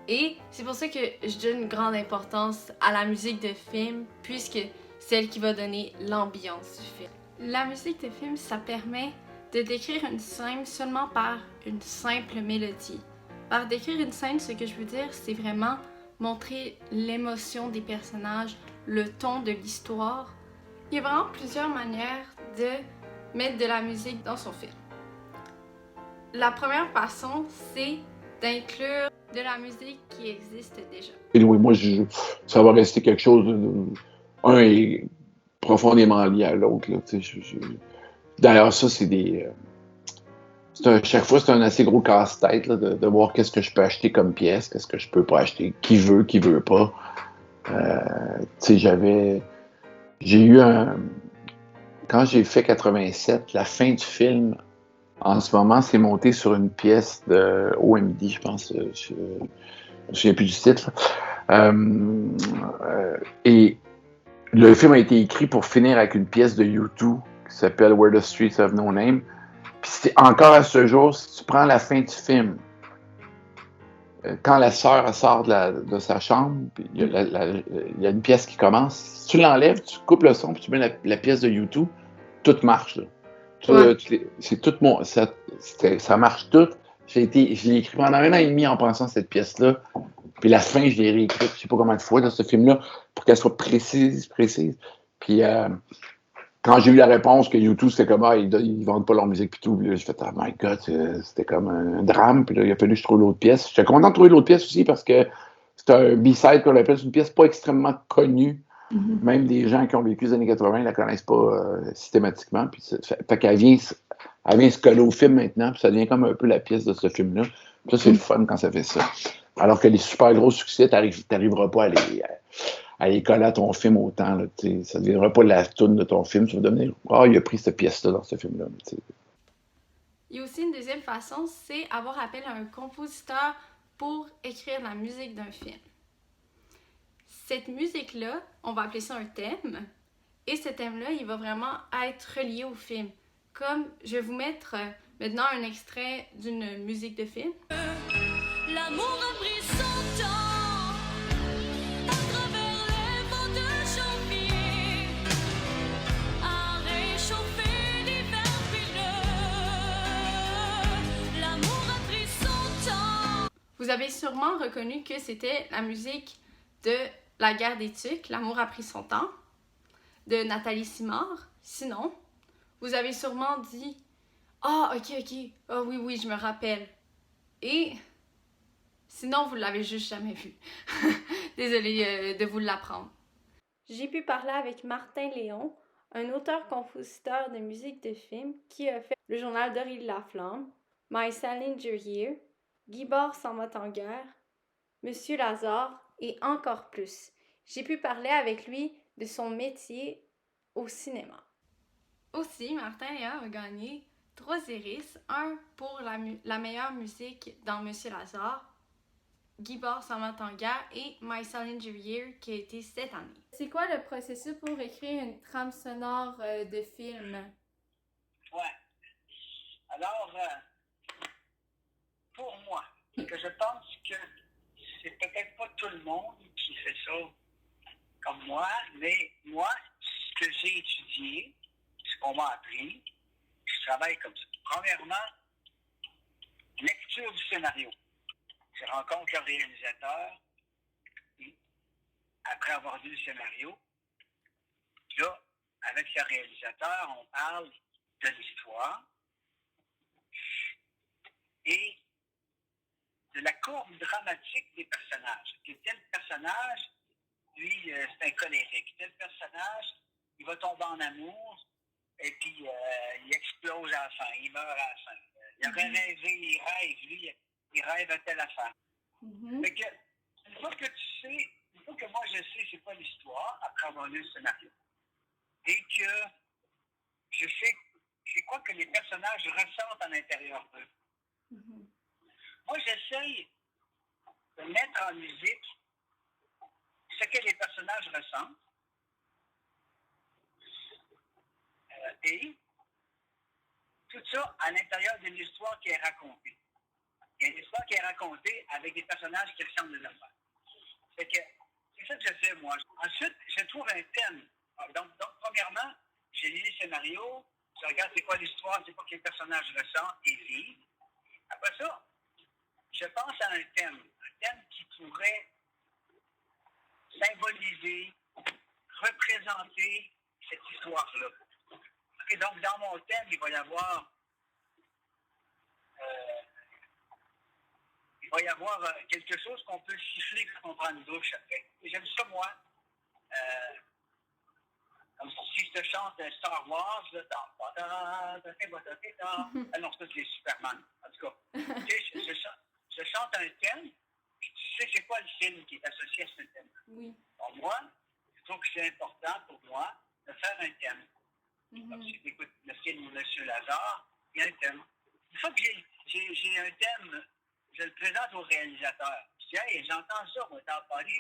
Et c'est pour ça que je donne une grande importance à la musique de film puisque c'est elle qui va donner l'ambiance du film. La musique de film, ça permet de décrire une scène seulement par une simple mélodie. Par décrire une scène, ce que je veux dire, c'est vraiment montrer l'émotion des personnages, le ton de l'histoire. Il y a vraiment plusieurs manières de mettre de la musique dans son film. La première façon, c'est d'inclure de la musique qui existe déjà. Et oui, moi, ça va rester quelque chose un est profondément lié à l'autre. D'ailleurs, ça, c'est des... chaque fois, c'est un assez gros casse-tête là, de voir qu'est-ce que je peux acheter comme pièce, qu'est-ce que je peux pas acheter, qui veut pas. J'ai eu quand j'ai fait 87, la fin du film, en ce moment, c'est monté sur une pièce de OMD, je pense. Je me souviens plus du titre. Et le film a été écrit pour finir avec une pièce de U2 qui s'appelle Where the Streets Have No Name. Puis c'est encore à ce jour, si tu prends la fin du film, quand la sœur sort de sa chambre, il y a une pièce qui commence. Si tu l'enlèves, tu coupes le son, puis tu mets la pièce de U2, tout marche. Là. C'est tout ça marche tout. Je l'ai écrit pendant 1 an et demi en pensant à cette pièce-là. Puis la fin, je l'ai réécrite, je sais pas combien de fois dans ce film-là, pour qu'elle soit précise. Puis quand j'ai eu la réponse que U2, c'était comme, ils vendent pas leur musique pis tout, j'ai fait, oh my God, c'était comme un drame, puis là, il a fallu que je trouve l'autre pièce. J'étais content de trouver l'autre pièce aussi parce que c'est un B-side qu'on appelle, c'est une pièce pas extrêmement connue. Mm-hmm. Même des gens qui ont vécu les années 80 ne la connaissent pas systématiquement. Puis fait qu'elle vient se coller au film maintenant, puis ça devient comme un peu la pièce de ce film-là. Puis ça, c'est le fun quand ça fait ça. Alors que les super gros succès, t'arriveras pas à les coller à ton film autant. Là, ça ne deviendra pas la toune de ton film. Ça va devenir il a pris cette pièce-là dans ce film-là. T'sais. Il y a aussi une deuxième façon, c'est avoir appel à un compositeur pour écrire la musique d'un film. Cette musique-là, on va appeler ça un thème. Et ce thème-là, il va vraiment être relié au film. Comme je vais vous mettre maintenant un extrait d'une musique de film. L'amour a pris son temps à travers les vents de janvier, à réchauffer Vous avez sûrement reconnu que c'était la musique de La guerre des tucs, L'amour a pris son temps, de Nathalie Simard. Sinon, vous avez sûrement dit « Ah, ok, ah oui, je me rappelle. » Et sinon, vous l'avez juste jamais vu. Désolée de vous l'apprendre. J'ai pu parler avec Martin Léon, un auteur-compositeur de musique de film qui a fait Le journal d'Aurélie Laflamme, My Salinger Year, Guibord s'en va en guerre, Monsieur Lazare et encore plus. J'ai pu parler avec lui de son métier au cinéma. Aussi, Martin Léon a gagné 3 Iris, un pour la meilleure musique dans Monsieur Lazare, Guibord s'en va en guerre et My Salinger Year qui a été cette année. C'est quoi le processus pour écrire une trame sonore de film? Ouais. Alors, pour moi, que je pense que c'est peut-être pas tout le monde qui fait ça comme moi, mais moi, ce que j'ai étudié, ce qu'on m'a appris, je travaille comme ça. Premièrement, lecture du scénario. Je rencontre le réalisateur et après avoir lu le scénario, là, avec le réalisateur, on parle de l'histoire et de la courbe dramatique des personnages. Et tel personnage, lui, c'est un colérique. Tel personnage, il va tomber en amour et puis il explose à la fin, il meurt à la fin. Il aurait rêvé, il rêve, lui, il rêve à telle affaire. Fait que, une fois que tu sais, une fois que moi je sais c'est quoi l'histoire, après avoir lu le scénario, et que je sais c'est quoi que les personnages ressentent à l'intérieur d'eux. Moi, j'essaye de mettre en musique ce que les personnages ressentent et tout ça à l'intérieur d'une histoire qui est racontée. Il y a une histoire qui est racontée avec des personnages qui ressemblent des affaires. C'est que c'est ça que je fais, moi. Ensuite, je trouve un thème. Donc premièrement, j'ai lu les scénarios, je regarde c'est quoi l'histoire, c'est quoi que les personnages ressentent et vivent. Après ça, je pense à un thème qui pourrait symboliser, représenter cette histoire-là. Et donc, dans mon thème, il va y avoir quelque chose qu'on peut siffler quand on prend une douche après. Et j'aime ça, moi. Comme si je te chante Star Wars, là, ah non, ça c'est Superman. En tout cas, je chante un thème, puis tu sais c'est quoi le film qui est associé à ce thème. Oui. Pour moi, je trouve que c'est important pour moi de faire un thème. Comme si tu écoutes le film Monsieur Lazare, il y a un thème. Une fois que j'ai un thème, je le présente au réalisateur. Je dis, hey, j'entends ça, moi, dans Paris,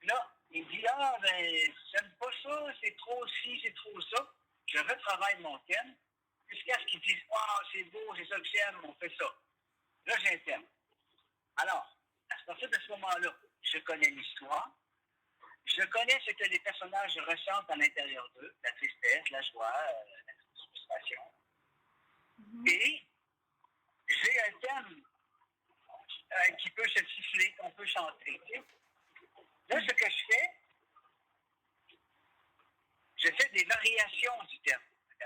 là, il dit, ah, ben, j'aime pas ça, c'est trop ci, c'est trop ça. Je retravaille mon thème, jusqu'à ce qu'ils disent, ah, c'est beau, c'est ça que j'aime, on fait ça. Là, j'ai un thème. Alors, à partir de ce moment-là, je connais l'histoire, je connais ce que les personnages ressentent à l'intérieur d'eux, la tristesse, la joie, la frustration. Et j'ai un thème qui peut se siffler, qu'on peut chanter. Là, ce que je fais des variations du thème.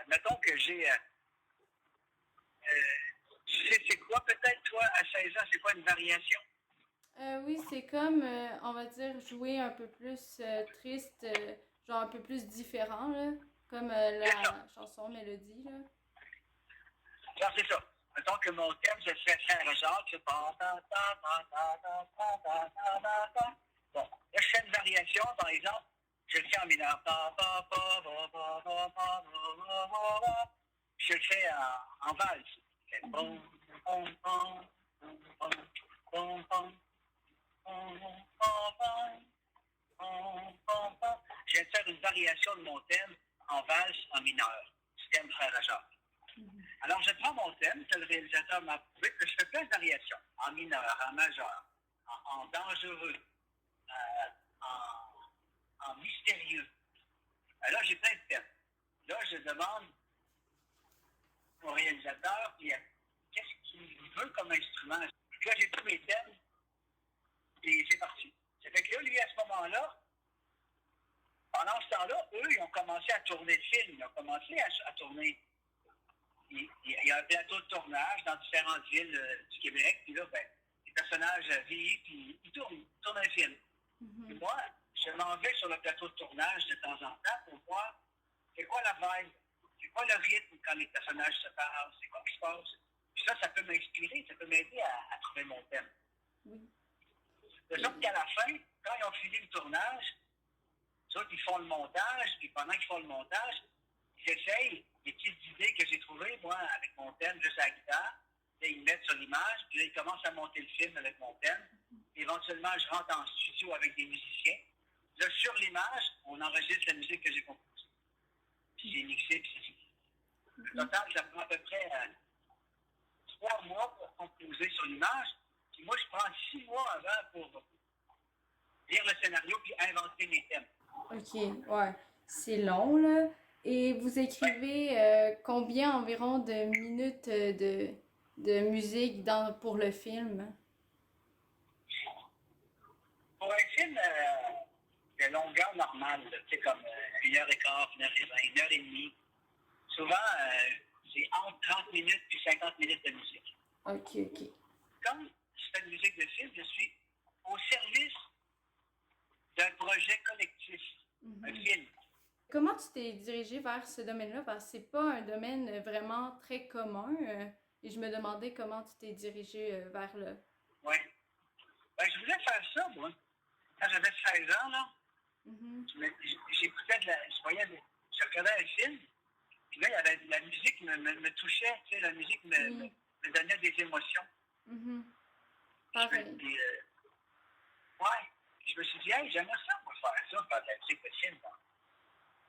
Mettons que j'ai... tu sais, c'est quoi peut-être, toi, à 16 ans, c'est quoi une variation? Oui, c'est comme, on va dire, jouer un peu plus triste, genre un peu plus différent, là, comme la chanson mélodie, là. Alors, c'est ça. Mettons que mon thème, je fais Saint-Jacques, c'est bon, là, je fais une variation, par exemple, je le fais en mineur. Je le fais en valse. Je viens de faire une variation de mon thème en valse en mineur, du thème Frère Jacques. Alors, je prends mon thème, que le réalisateur m'a approuvé, que je fais plein de variations, en mineur, en majeur, en dangereux, en mystérieux. Alors, j'ai plein de thèmes. Là, je demande au réalisateur, qu'est-ce qu'il veut comme instrument? Puis là, j'ai pris mes thèmes, et c'est parti. Ça fait que là, lui, à ce moment-là, pendant ce temps-là, eux, ils ont commencé à tourner le film. Ils ont commencé à tourner. Il y a un plateau de tournage dans différentes villes du Québec. Puis là, ben, les personnages vivent, puis ils tournent un film. Et moi, je m'en vais sur le plateau de tournage de temps en temps pour voir c'est quoi la vibe, c'est quoi le rythme quand les personnages se parlent, c'est quoi qui se passe. Puis ça peut m'inspirer, ça peut m'aider à trouver mon thème. De sorte qu'à la fin, quand ils ont fini le tournage, les autres, ils font le montage, puis pendant qu'ils font le montage, ils essayent les petites idées que j'ai trouvées, moi, avec mon thème, juste à la guitare. Là, ils me mettent sur l'image, puis là, ils commencent à monter le film avec mon thème. Éventuellement, je rentre en studio avec des musiciens. Là, sur l'image, on enregistre la musique que j'ai composée. Puis j'ai mixé, puis c'est fini. Le total, ça prend à peu près 3 mois pour composer sur l'image. Puis moi, je prends 6 mois avant pour lire le scénario puis inventer mes thèmes. OK, ouais. C'est long, là. Et vous écrivez combien environ de minutes de musique pour le film? Pour un film de longueur normale, tu sais, comme 1h15, 1h20, 1h30, souvent, c'est entre 30 minutes puis 50 minutes de musique. OK. Comme je fais de musique de film, je suis au service d'un projet collectif, un film. Comment tu t'es dirigé vers ce domaine-là? Parce que c'est pas un domaine vraiment très commun. Et je me demandais comment tu t'es dirigé vers là. Oui. Ben, je voulais faire ça, moi. Quand j'avais 16 ans, là, j'écoutais je regardais un film, puis là, il y avait la musique me touchait, tu sais, la musique me donnait des émotions. Pareil. Je me suis dit, hey, j'aimerais ça pour faire ça, faire de la musique de film.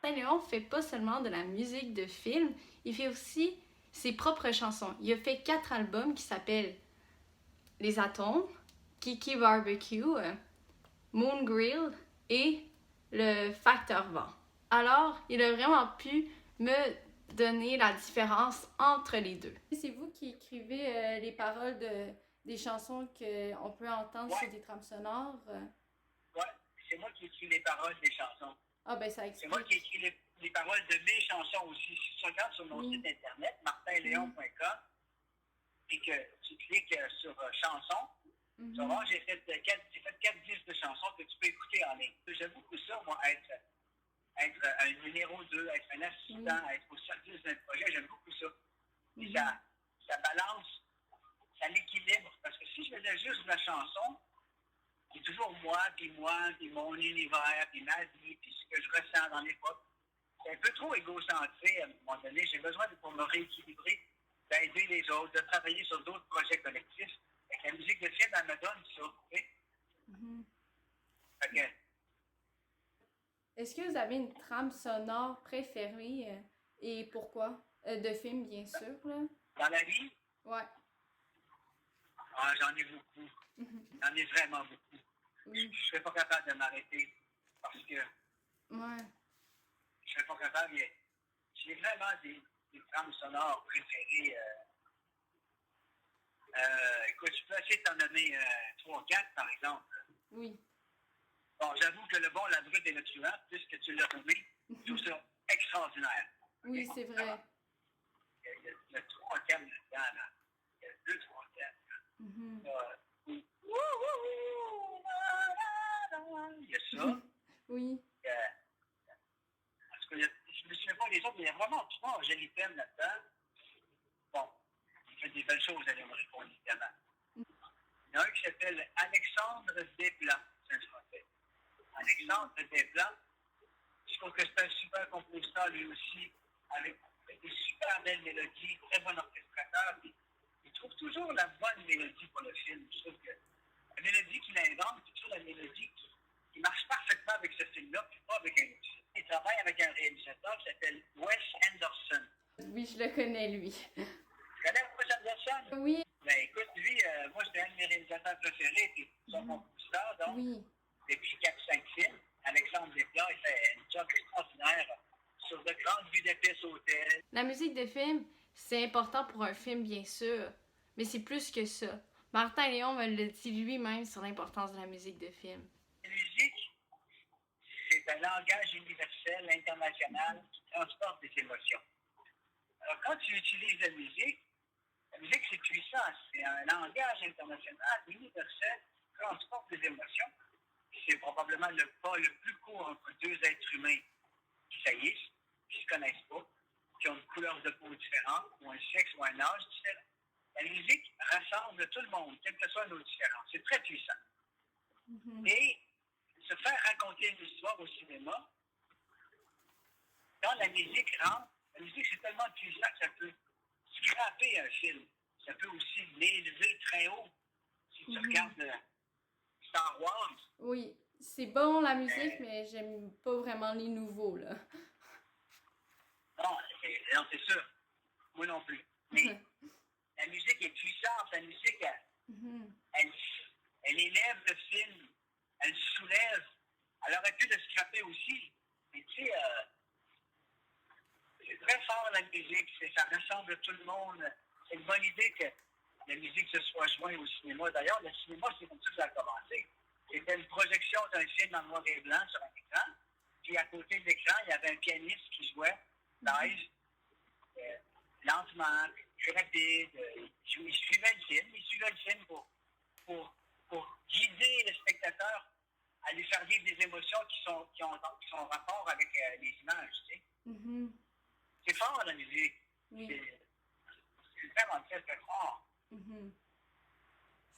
Saint Léon fait pas seulement de la musique de film, il fait aussi ses propres chansons. Il a fait 4 albums qui s'appellent Les Atomes, Kiki Barbecue, Moon Grill et Le Facteur Vent. Alors, il a vraiment pu me donner la différence entre les deux. C'est vous qui écrivez les paroles des chansons qu'on peut entendre sur des trames sonores? Oui, c'est moi qui écris les paroles des chansons. Ah ben ça explique. C'est moi qui écris les paroles de mes chansons aussi. Si tu regardes sur mon site internet, martinleon.com, et que tu cliques sur chansons, tu vas voir, j'ai fait 4 disques de chansons que tu peux écouter en ligne. J'aime beaucoup ça, moi, être un numéro 2, être un assistant, être au service d'un projet, j'aime beaucoup ça. Et ça balance, ça l'équilibre. Parce que si je faisais juste de la chanson, c'est toujours moi, puis mon univers, puis ma vie, puis ce que je ressens dans l'époque. C'est un peu trop égocentré à un moment donné. J'ai besoin, pour me rééquilibrer, d'aider les autres, de travailler sur d'autres projets collectifs. La musique de film, elle me donne ça. Okay? Est-ce que vous avez une trame sonore préférée et pourquoi? De film, bien sûr, là. Dans la vie? Ouais. Ah, j'en ai beaucoup. J'en ai vraiment beaucoup. Je ne serais pas capable de m'arrêter parce que je ne serais pas capable. J'ai vraiment des trames sonores préférées. Écoute, je peux essayer de t'en donner 3 ou 4, par exemple. Oui. Bon, j'avoue que le bon, la brute et le truand, puisque tu l'as nommé, je trouve ça extraordinaire. Oui, c'est vrai. Il y a 3 thèmes là-dedans, là. Il y a 2-3 thèmes. Il y a ça. Oui. Parce que je me souviens pas des autres, mais il y a vraiment 3 jolis thèmes là-dedans. Bon, il fait des belles choses, allez me répondre, évidemment. Il y en a un qui s'appelle Alexandre Desplat, c'est un français. Alexandre Desplat, je trouve que c'est un super compositeur lui aussi, avec des super belles mélodies, très bon orchestrateur. Il trouve toujours la bonne mélodie pour le film. Je trouve que la mélodie qu'il invente, c'est toujours la mélodie qui marche parfaitement avec ce film-là, puis pas avec un autre film. Il travaille avec un réalisateur qui s'appelle Wes Anderson. Oui, je le connais, lui. Tu connais Wes Anderson? Oui. Ben écoute, lui, moi, c'était un de mes réalisateurs préférés, puis son compositeur, donc, depuis 4-5 films. Alexandre Desplat, il fait un job extraordinaire sur de grandes vues d'épices hôtels. La musique de film, c'est important pour un film, bien sûr, mais c'est plus que ça. Martin Léon me le dit lui-même sur l'importance de la musique de film. La musique, c'est un langage universel, international, qui transporte des émotions. Alors, quand tu utilises la musique, c'est puissant. C'est un langage international, universel, qui transporte des émotions. C'est probablement le pas le plus court entre deux êtres humains qui saillissent, qui ne se connaissent pas, qui ont une couleur de peau différente, ou un sexe ou un âge différent. La musique rassemble tout le monde, quelles que soient nos différences. C'est très puissant. Et se faire raconter une histoire au cinéma, quand la musique rentre, la musique c'est tellement puissant que ça peut scraper un film. Ça peut aussi l'élever très haut. Si tu regardes Star Wars. Oui, c'est bon la musique, mais j'aime pas vraiment les nouveaux, là. Non, c'est sûr. Moi non plus. Mais la musique est puissante. La musique, elle élève le film. Elle soulève. Elle aurait pu le scraper aussi. Mais tu sais, c'est très fort la musique. Ça rassemble tout le monde. C'est une bonne idée que la musique se soit jointe au cinéma. D'ailleurs, le cinéma, c'est comme ça que ça a commencé. C'était une projection d'un film en noir et blanc sur un écran. Puis à côté de l'écran, il y avait un pianiste qui jouait live, lentement, très rapide. Il suivait le film pour guider le spectateur à lui faire vivre des émotions qui sont en rapport avec les images. Tu sais. C'est fort la musique. Oui. C'est vraiment très, très fort. Je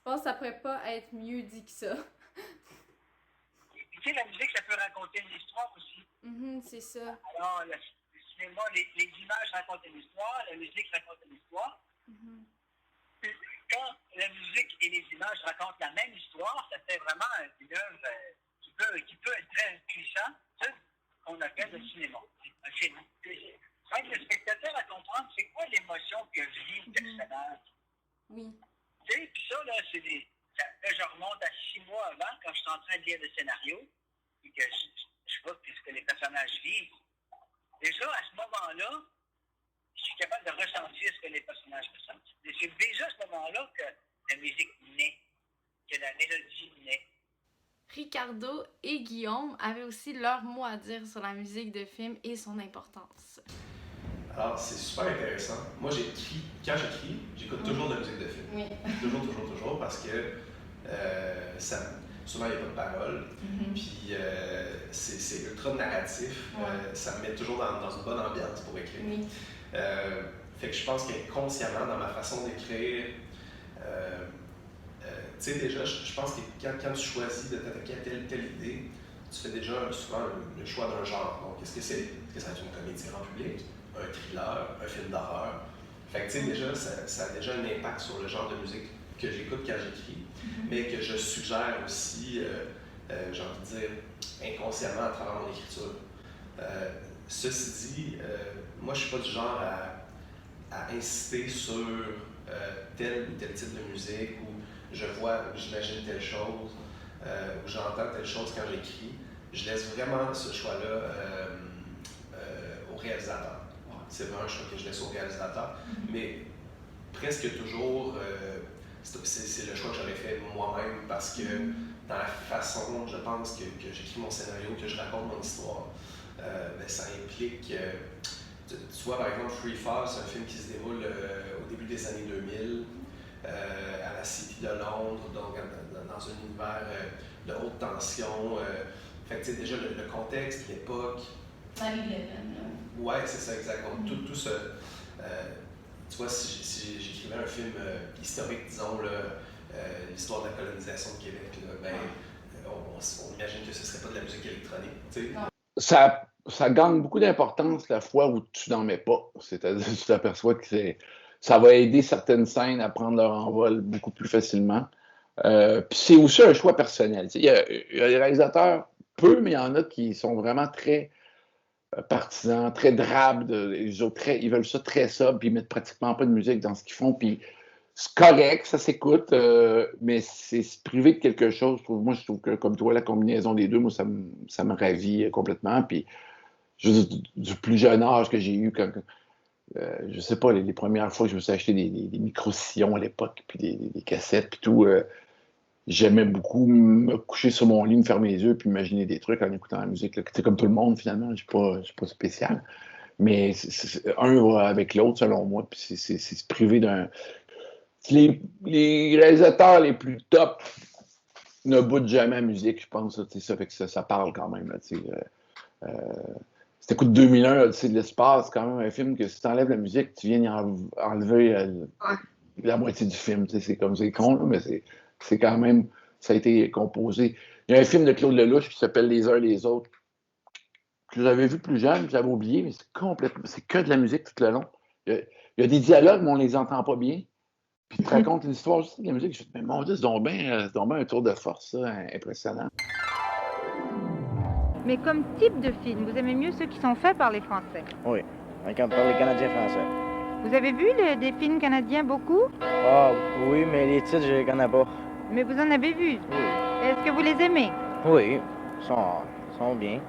pense que ça pourrait pas être mieux dit que ça. Tu sais, la musique, ça peut raconter une histoire aussi. C'est ça. Alors, le cinéma, les images racontent une histoire, la musique raconte une histoire. Quand la musique et les images racontent la même histoire, ça fait vraiment une œuvre qui peut être très puissant, qu'on appelle le cinéma. Un film. Ça aide le spectateur à comprendre c'est quoi l'émotion que vit le personnage. Oui. Tu sais, puis ça, là, je remonte à 6 mois avant, quand je suis en train de lire le scénario, et que je vois ce que les personnages vivent. Déjà, à ce moment-là, je suis capable de ressentir ce que les personnages ressentent. Et c'est déjà à ce moment-là que la musique naît, que la mélodie naît. Ricardo et Guillaume avaient aussi leur mot à dire sur la musique de film et son importance. Alors, c'est super intéressant. Moi, quand j'écris, j'écoute toujours de la musique de film. Oui. Toujours, parce que souvent, il n'y a pas de paroles. Puis, c'est ultra narratif. Ça me met toujours dans une bonne ambiance pour écrire. Oui. Fait que je pense qu'inconsciemment, dans ma façon d'écrire, tu sais, déjà, je pense que quand tu choisis de t'attaquer à telle idée, tu fais déjà souvent le choix d'un genre. Donc, est-ce que ça va être une comédie grand public, un thriller, un film d'horreur? Fait que, tu sais, déjà, ça a déjà un impact sur le genre de musique que j'écoute quand j'écris, mais que je suggère aussi, j'ai envie de dire, inconsciemment à travers mon écriture. Ceci dit, moi, je suis pas du genre à insister sur tel ou tel type de musique, ou j'imagine telle chose, ou j'entends telle chose quand j'écris. Je laisse vraiment ce choix-là au réalisateur. C'est vraiment un choix que je laisse au réalisateur, mais presque toujours, c'est le choix que j'aurais fait moi-même, parce que dans la façon, je pense, que j'écris mon scénario, que je raconte mon histoire, ça implique... tu vois, par exemple, Free Fall, c'est un film qui se déroule au début des années 2000, à la City de Londres, donc dans un univers de haute tension. Fait que, tu sais, déjà, le contexte, l'époque... 9/11, Ouais, c'est ça, exactement. Tout ce... tu vois, si j'écrivais un film historique, disons, l'histoire de la colonisation de Québec, là, ben, on imagine que ce ne serait pas de la musique électronique, tu sais. Ça gagne beaucoup d'importance la fois où tu n'en mets pas. C'est-à-dire que tu t'aperçois que ça va aider certaines scènes à prendre leur envol beaucoup plus facilement. Puis c'est aussi un choix personnel. Il y a des réalisateurs, peu, mais il y en a qui sont vraiment très partisans, très drabes. Ils veulent ça très sobre, puis ils mettent pratiquement pas de musique dans ce qu'ils font. Puis c'est correct, ça s'écoute, mais c'est se priver de quelque chose. Je trouve que, comme toi, la combinaison des deux, moi, ça me ravit complètement. Puis juste du plus jeune âge que j'ai eu, je sais pas, les premières fois que je me suis acheté des micro-sillons à l'époque, puis des cassettes, puis tout, j'aimais beaucoup me coucher sur mon lit, me fermer les yeux, puis imaginer des trucs en écoutant la musique. C'est comme tout le monde, finalement, je suis pas spécial. Mais un va avec l'autre, selon moi, puis c'est se priver d'un... Les réalisateurs les plus top ne boutent jamais la musique, je pense. Ça fait que ça parle quand même. Là, si t'écoutes 2001, Odyssée de l'espace, c'est quand même un film que si t'enlèves la musique, tu viens y enlever la moitié du film. C'est comme c'est con, là, mais c'est quand même... Ça a été composé. Il y a un film de Claude Lelouch qui s'appelle Les uns les autres, que j'avais vu plus jeune, j'avais oublié, mais c'est que de la musique tout le long. Il y a des dialogues, mais on les entend pas bien. Puis tu te racontes l'histoire juste de la musique. Je me dis, mais mon Dieu, c'est donc bien un tour de force, ça, impressionnant. Mais comme type de film, vous aimez mieux ceux qui sont faits par les Français? Oui, par les Canadiens français. Vous avez vu des films canadiens beaucoup? Ah, oui, mais les titres, je les connais pas. Mais vous en avez vu? Oui. Est-ce que vous les aimez? Oui, ils sont bien.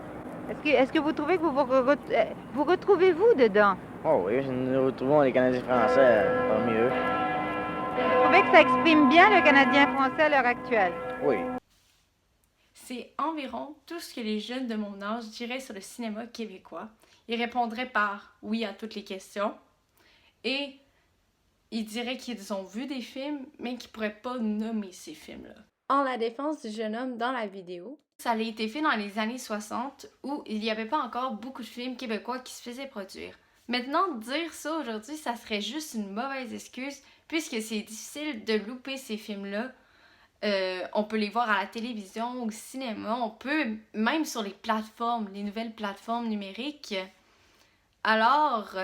Est-ce que vous trouvez que vous retrouvez-vous dedans? Oh oui, nous retrouvons les Canadiens français parmi eux. Vous trouvez que ça exprime bien le Canadien français à l'heure actuelle? Oui. C'est environ tout ce que les jeunes de mon âge diraient sur le cinéma québécois. Ils répondraient par oui à toutes les questions et ils diraient qu'ils ont vu des films, mais qu'ils ne pourraient pas nommer ces films-là. En la défense du jeune homme dans la vidéo, ça a été fait dans les années 60 où il n'y avait pas encore beaucoup de films québécois qui se faisaient produire. Maintenant, dire ça aujourd'hui, ça serait juste une mauvaise excuse puisque c'est difficile de louper ces films-là. On peut les voir à la télévision, au cinéma, on peut même sur les plateformes, les nouvelles plateformes numériques. Alors,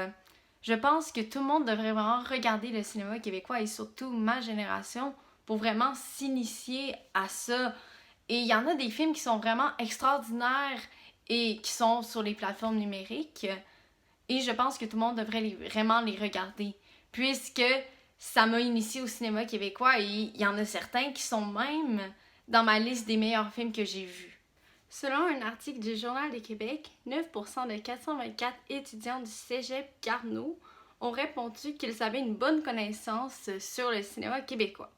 je pense que tout le monde devrait vraiment regarder le cinéma québécois et surtout ma génération pour vraiment s'initier à ça. Et il y en a des films qui sont vraiment extraordinaires et qui sont sur les plateformes numériques. Et je pense que tout le monde devrait vraiment les regarder. Puisque ça m'a initié au cinéma québécois et il y en a certains qui sont même dans ma liste des meilleurs films que j'ai vus. Selon un article du Journal de Québec, 9% de 424 étudiants du cégep Garneau ont répondu qu'ils avaient une bonne connaissance sur le cinéma québécois.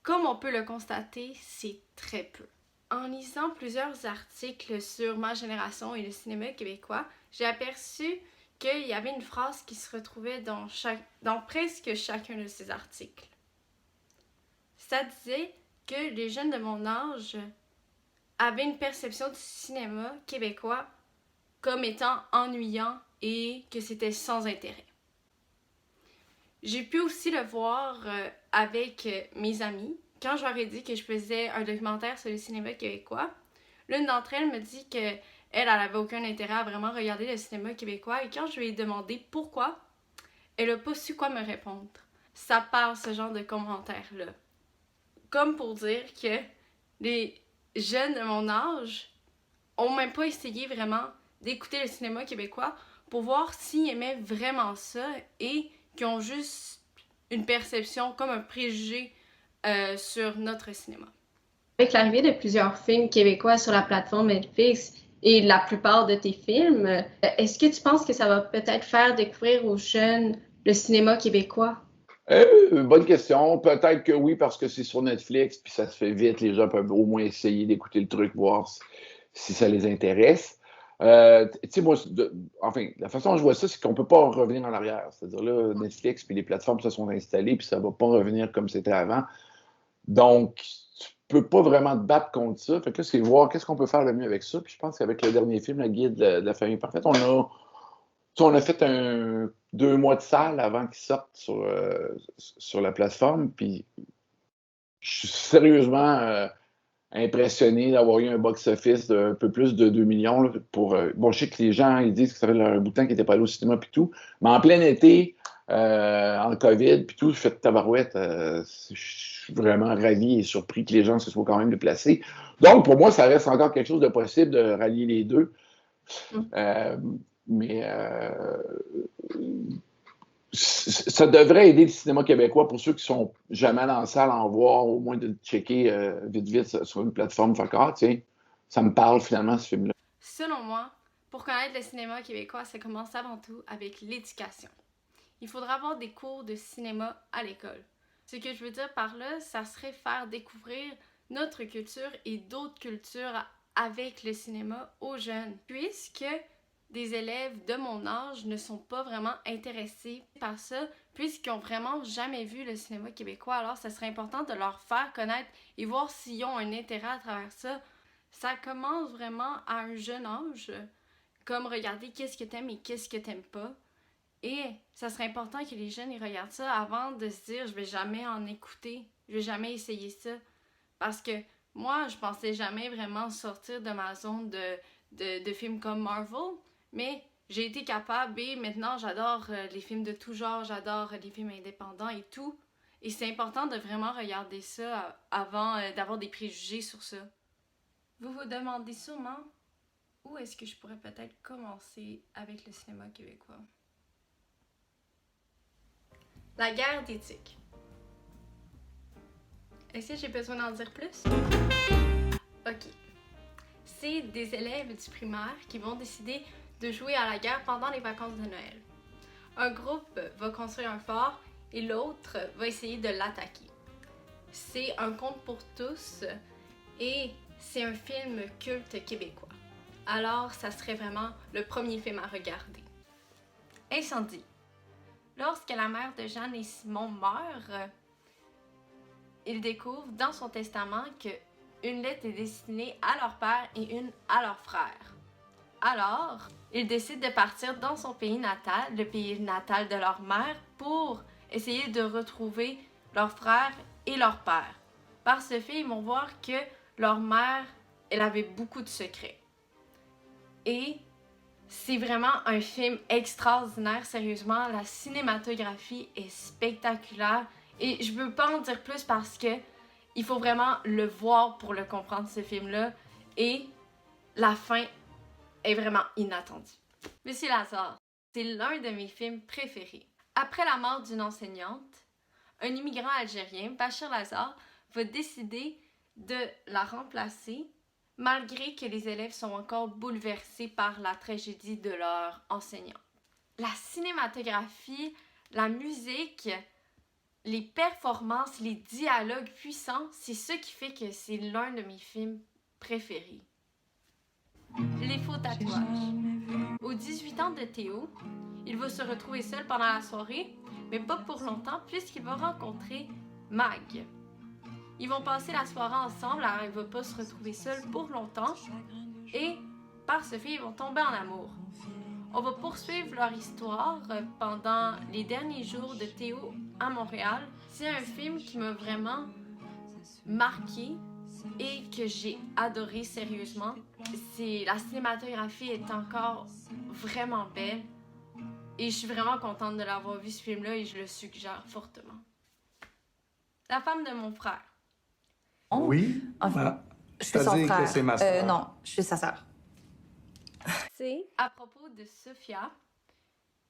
Comme on peut le constater, c'est très peu. En lisant plusieurs articles sur ma génération et le cinéma québécois, j'ai aperçu qu'il y avait une phrase qui se retrouvait dans presque chacun de ces articles. Ça disait que les jeunes de mon âge avaient une perception du cinéma québécois comme étant ennuyant et que c'était sans intérêt. J'ai pu aussi le voir avec mes amis. Quand je leur ai dit que je faisais un documentaire sur le cinéma québécois, l'une d'entre elles me dit que elle avait aucun intérêt à vraiment regarder le cinéma québécois. Et quand je lui ai demandé pourquoi, elle n'a pas su quoi me répondre. Ça part ce genre de commentaires-là. Comme pour dire que les jeunes de mon âge ont même pas essayé vraiment d'écouter le cinéma québécois pour voir s'ils aimaient vraiment ça et qu'ils ont juste une perception comme un préjugé sur notre cinéma. Avec l'arrivée de plusieurs films québécois sur la plateforme Netflix et la plupart de tes films, est-ce que tu penses que ça va peut-être faire découvrir aux jeunes le cinéma québécois? Bonne question. Peut-être que oui, parce que c'est sur Netflix, puis ça se fait vite. Les gens peuvent au moins essayer d'écouter le truc, voir si ça les intéresse. Tu sais, moi, la façon dont je vois ça, c'est qu'on ne peut pas revenir en arrière. C'est-à-dire là, Netflix puis les plateformes se sont installées, puis ça ne va pas revenir comme c'était avant. Donc, tu peux pas vraiment te battre contre ça. Fait que là, c'est voir qu'est-ce qu'on peut faire le mieux avec ça. Puis je pense qu'avec le dernier film, La Guide de la famille parfaite, on a fait 2 mois de salle avant qu'il sorte sur la plateforme. Puis je suis sérieusement impressionné d'avoir eu un box-office d'un peu plus de 2 millions. Là, je sais que les gens ils disent que ça fait un bout de temps qu'ils n'étaient pas allés au cinéma puis tout. Mais en plein été, en COVID puis tout, je fais de tabarouette. Je suis vraiment ravi et surpris que les gens se soient quand même déplacés. Donc, pour moi, ça reste encore quelque chose de possible de rallier les deux. Mais ça devrait aider le cinéma québécois pour ceux qui sont jamais dans la salle à en voir, au moins de checker vite sur une plateforme. Tiens, ça me parle finalement ce film-là. Selon moi, Pour connaître le cinéma québécois, ça commence avant tout avec l'éducation. Il faudra avoir des cours de cinéma à l'école. Ce que je veux dire par là, ça serait faire découvrir notre culture et d'autres cultures avec le cinéma aux jeunes. Puisque des élèves de mon âge ne sont pas vraiment intéressés par ça, puisqu'ils n'ont vraiment jamais vu le cinéma québécois. Alors, ça serait important de leur faire connaître et voir s'ils ont un intérêt à travers ça. Ça commence vraiment à un jeune âge, comme regarder qu'est-ce que t'aimes et qu'est-ce que t'aimes pas. Et ça serait important que les jeunes ils regardent ça avant de se dire « je vais jamais en écouter, je vais jamais essayer ça ». Parce que moi, je pensais jamais vraiment sortir de ma zone de films comme Marvel, mais j'ai été capable et maintenant j'adore les films de tout genre, j'adore les films indépendants et tout. Et c'est important de vraiment regarder ça avant d'avoir des préjugés sur ça. Vous vous demandez sûrement où est-ce que je pourrais peut-être commencer avec le cinéma québécois. La guerre d'éthique. Est-ce que j'ai besoin d'en dire plus? Ok. C'est des élèves du primaire qui vont décider de jouer à la guerre pendant les vacances de Noël. Un groupe va construire un fort et l'autre va essayer de l'attaquer. C'est un conte pour tous et c'est un film culte québécois. Alors, ça serait vraiment le premier film à regarder. Incendie. Lorsque la mère de Jeanne et Simon meurt, ils découvrent dans son testament qu'une lettre est destinée à leur père et une à leur frère. Alors, ils décident de partir dans son pays natal, le pays natal de leur mère, pour essayer de retrouver leur frère et leur père. Par ce fait, ils vont voir que leur mère, elle avait beaucoup de secrets. Et c'est vraiment un film extraordinaire, sérieusement. La cinématographie est spectaculaire. Et je veux pas en dire plus parce que il faut vraiment le voir pour le comprendre, ce film-là. Et la fin est vraiment inattendue. Monsieur Lazare, c'est l'un de mes films préférés. Après la mort d'une enseignante, un immigrant algérien, Bachir Lazare, va décider de la remplacer malgré que les élèves sont encore bouleversés par la tragédie de leur enseignant. La cinématographie, la musique, les performances, les dialogues puissants, c'est ce qui fait que c'est l'un de mes films préférés. Les faux tatouages. Aux 18 ans de Théo, il va se retrouver seul pendant la soirée, mais pas pour longtemps puisqu'il va rencontrer Mag. Ils vont passer la soirée ensemble, alors il ne va pas se retrouver seul pour longtemps. Et par ce fait, ils vont tomber en amour. On va poursuivre leur histoire pendant les derniers jours de Théo à Montréal. C'est un film qui m'a vraiment marqué et que j'ai adoré sérieusement. La cinématographie est encore vraiment belle. Et je suis vraiment contente de l'avoir vu ce film-là et je le suggère fortement. La femme de mon frère. Oui? C'est-à-dire que c'est ma soeur. Non, je suis sa sœur. C'est à propos de Sophia,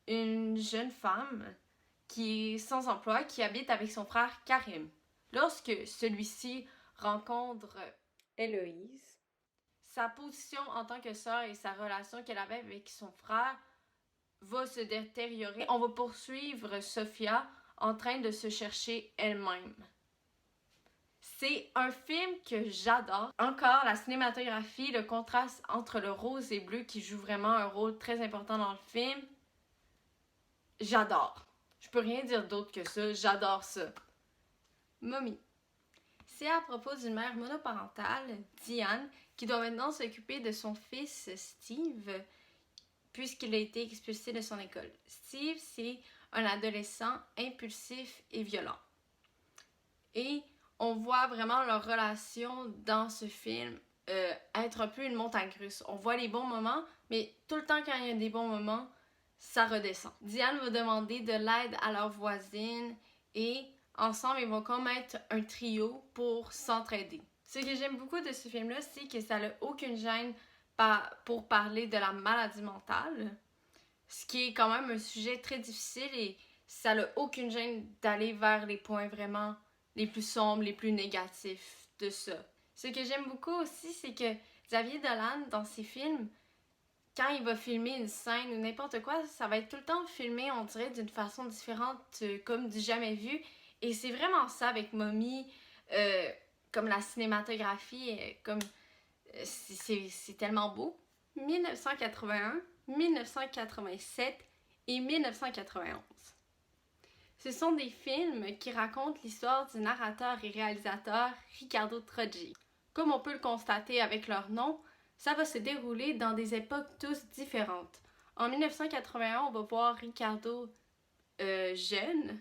une jeune femme qui est sans emploi, qui habite avec son frère Karim. Lorsque celui-ci rencontre Héloïse, sa position en tant que sœur et sa relation qu'elle avait avec son frère va se détériorer. On va poursuivre Sophia en train de se chercher elle-même. C'est un film que j'adore. Encore, la cinématographie, le contraste entre le rose et bleu qui joue vraiment un rôle très important dans le film. J'adore. Je peux rien dire d'autre que ça. J'adore ça. Mommy. C'est à propos d'une mère monoparentale, Diane, qui doit maintenant s'occuper de son fils Steve, puisqu'il a été expulsé de son école. Steve, c'est un adolescent impulsif et violent. Et on voit vraiment leur relation dans ce film être un peu une montagne russe. On voit les bons moments, mais tout le temps quand il y a des bons moments, ça redescend. Diane va demander de l'aide à leur voisine et ensemble, ils vont comme être un trio pour s'entraider. Ce que j'aime beaucoup de ce film-là, c'est que ça n'a aucune gêne pour parler de la maladie mentale, ce qui est quand même un sujet très difficile et ça n'a aucune gêne d'aller vers les points vraiment les plus sombres, les plus négatifs de ça. Ce que j'aime beaucoup aussi, c'est que Xavier Dolan, dans ses films, quand il va filmer une scène ou n'importe quoi, ça va être tout le temps filmé, on dirait, d'une façon différente, comme du jamais vu. Et c'est vraiment ça avec Mommy, comme la cinématographie, c'est tellement beau. 1981, 1987 et 1991. Ce sont des films qui racontent l'histoire du narrateur et réalisateur Riccardo Trogi. Comme on peut le constater avec leur nom, ça va se dérouler dans des époques tous différentes. En 1981, on va voir Riccardo jeune.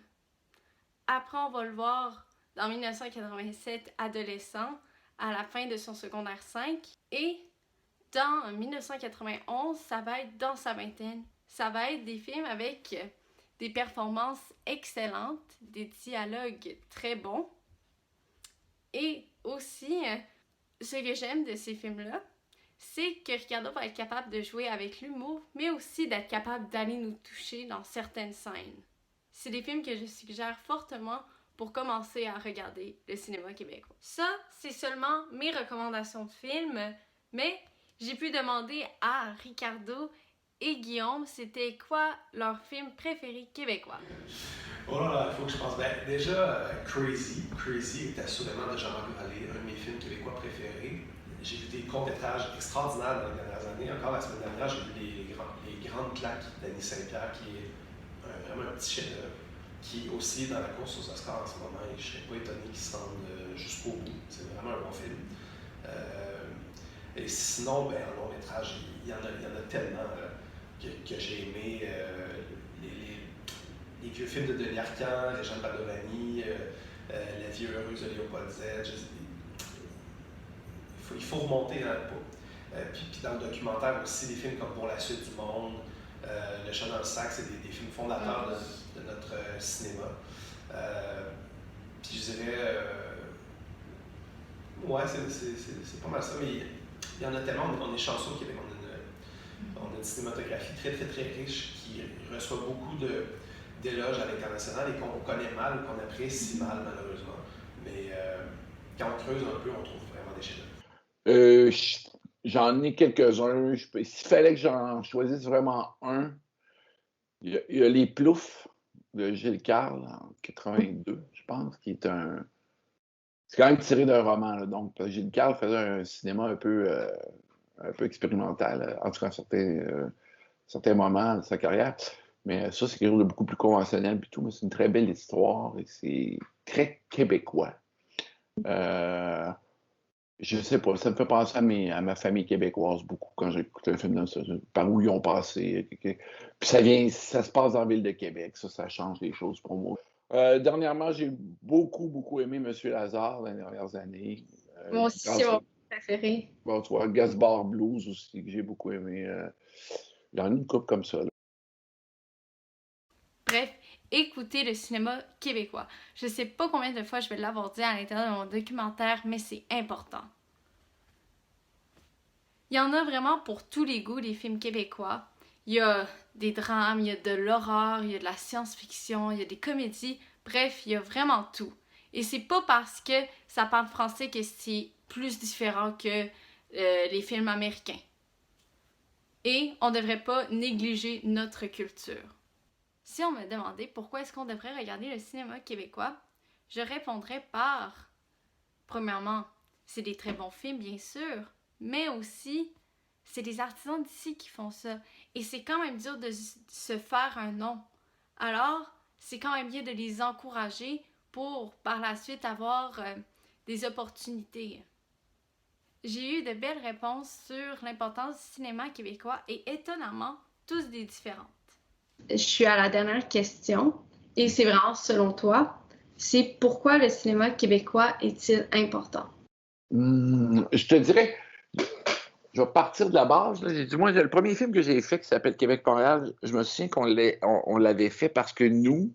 Après, on va le voir dans 1987 adolescent, à la fin de son secondaire 5. Et dans 1991, ça va être dans sa vingtaine. Ça va être des films avec des performances excellentes, des dialogues très bons. Et aussi, ce que j'aime de ces films-là, c'est que Riccardo va être capable de jouer avec l'humour, mais aussi d'être capable d'aller nous toucher dans certaines scènes. C'est des films que je suggère fortement pour commencer à regarder le cinéma québécois. Ça, c'est seulement mes recommandations de films, mais j'ai pu demander à Riccardo et Guillaume, c'était quoi leur film préféré québécois? Oh là là, il faut que je pense. Ben, déjà, Crazy est assurément de Jean-Marc Vallée, un de mes films québécois préférés. J'ai vu des courts-métrages extraordinaires dans les dernières années. Encore la semaine dernière, j'ai vu les grandes claques d'Annie Saint-Pierre, qui est vraiment un petit chef-d'œuvre, qui est aussi dans la course aux Oscars en ce moment, et je ne serais pas étonné qu'il se rende jusqu'au bout. C'est vraiment un bon film. Et sinon, ben, en long-métrage, il y en a tellement que j'ai aimé. Les vieux films de Denis Arcand, Les gens de Padovani, La vie heureuse de Léopold Z. Il faut remonter dans le pas. Puis dans le documentaire aussi, des films comme Pour la suite du monde, Le chat dans le sac, c'est des films fondateurs de notre cinéma. Puis je dirais, ouais, c'est pas mal ça, mais il y en a tellement, on est chanceux au Québec, on a une cinématographie très, très, très riche qui reçoit beaucoup d'éloges à l'international et qu'on connaît mal ou qu'on apprécie mal, malheureusement. Mais quand on creuse un peu, on trouve vraiment des chefs-d'œuvre. J'en ai quelques-uns. S'il fallait que j'en choisisse vraiment un, il y a Les Ploufs de Gilles Carle en 82, je pense, qui est un... C'est quand même tiré d'un roman, là, donc Gilles Carle faisait un cinéma un peu expérimental, en tout cas à certains moments de sa carrière. Mais ça, c'est quelque chose de beaucoup plus conventionnel puis tout, mais c'est une très belle histoire et c'est très québécois. Je sais pas, ça me fait penser à ma famille québécoise beaucoup quand j'écoute un film comme ça, par où ils ont passé. Puis ça se passe dans la ville de Québec, ça change les choses pour moi. Dernièrement, j'ai beaucoup aimé M. Lazare dans les dernières années. Moi aussi, c'est mon préféré. Bon, tu vois, Gaspard Blues aussi, que j'ai beaucoup aimé. Il y en a une couple comme ça, là. Bref, écoutez le cinéma québécois. Je sais pas combien de fois je vais l'avoir dit à l'intérieur de mon documentaire, mais c'est important. Il y en a vraiment pour tous les goûts, les films québécois. Il y a des drames, il y a de l'horreur, il y a de la science-fiction, il y a des comédies. Bref, il y a vraiment tout. Et c'est pas parce que ça parle français que c'est plus différent que les films américains. Et on devrait pas négliger notre culture. Si on me demandait pourquoi est-ce qu'on devrait regarder le cinéma québécois, je répondrais par, premièrement, c'est des très bons films, bien sûr, mais aussi, c'est des artisans d'ici qui font ça. Et c'est quand même dur de se faire un nom. Alors, c'est quand même bien de les encourager pour, par la suite, avoir des opportunités. J'ai eu de belles réponses sur l'importance du cinéma québécois et étonnamment, tous des différentes. Je suis à la dernière question et c'est vraiment selon toi, c'est pourquoi le cinéma québécois est-il important? Je te dirais, je vais partir de la base. Là. Du moins, le premier film que j'ai fait qui s'appelle Québec-Montréal, je me souviens qu'on l'avait fait parce que nous,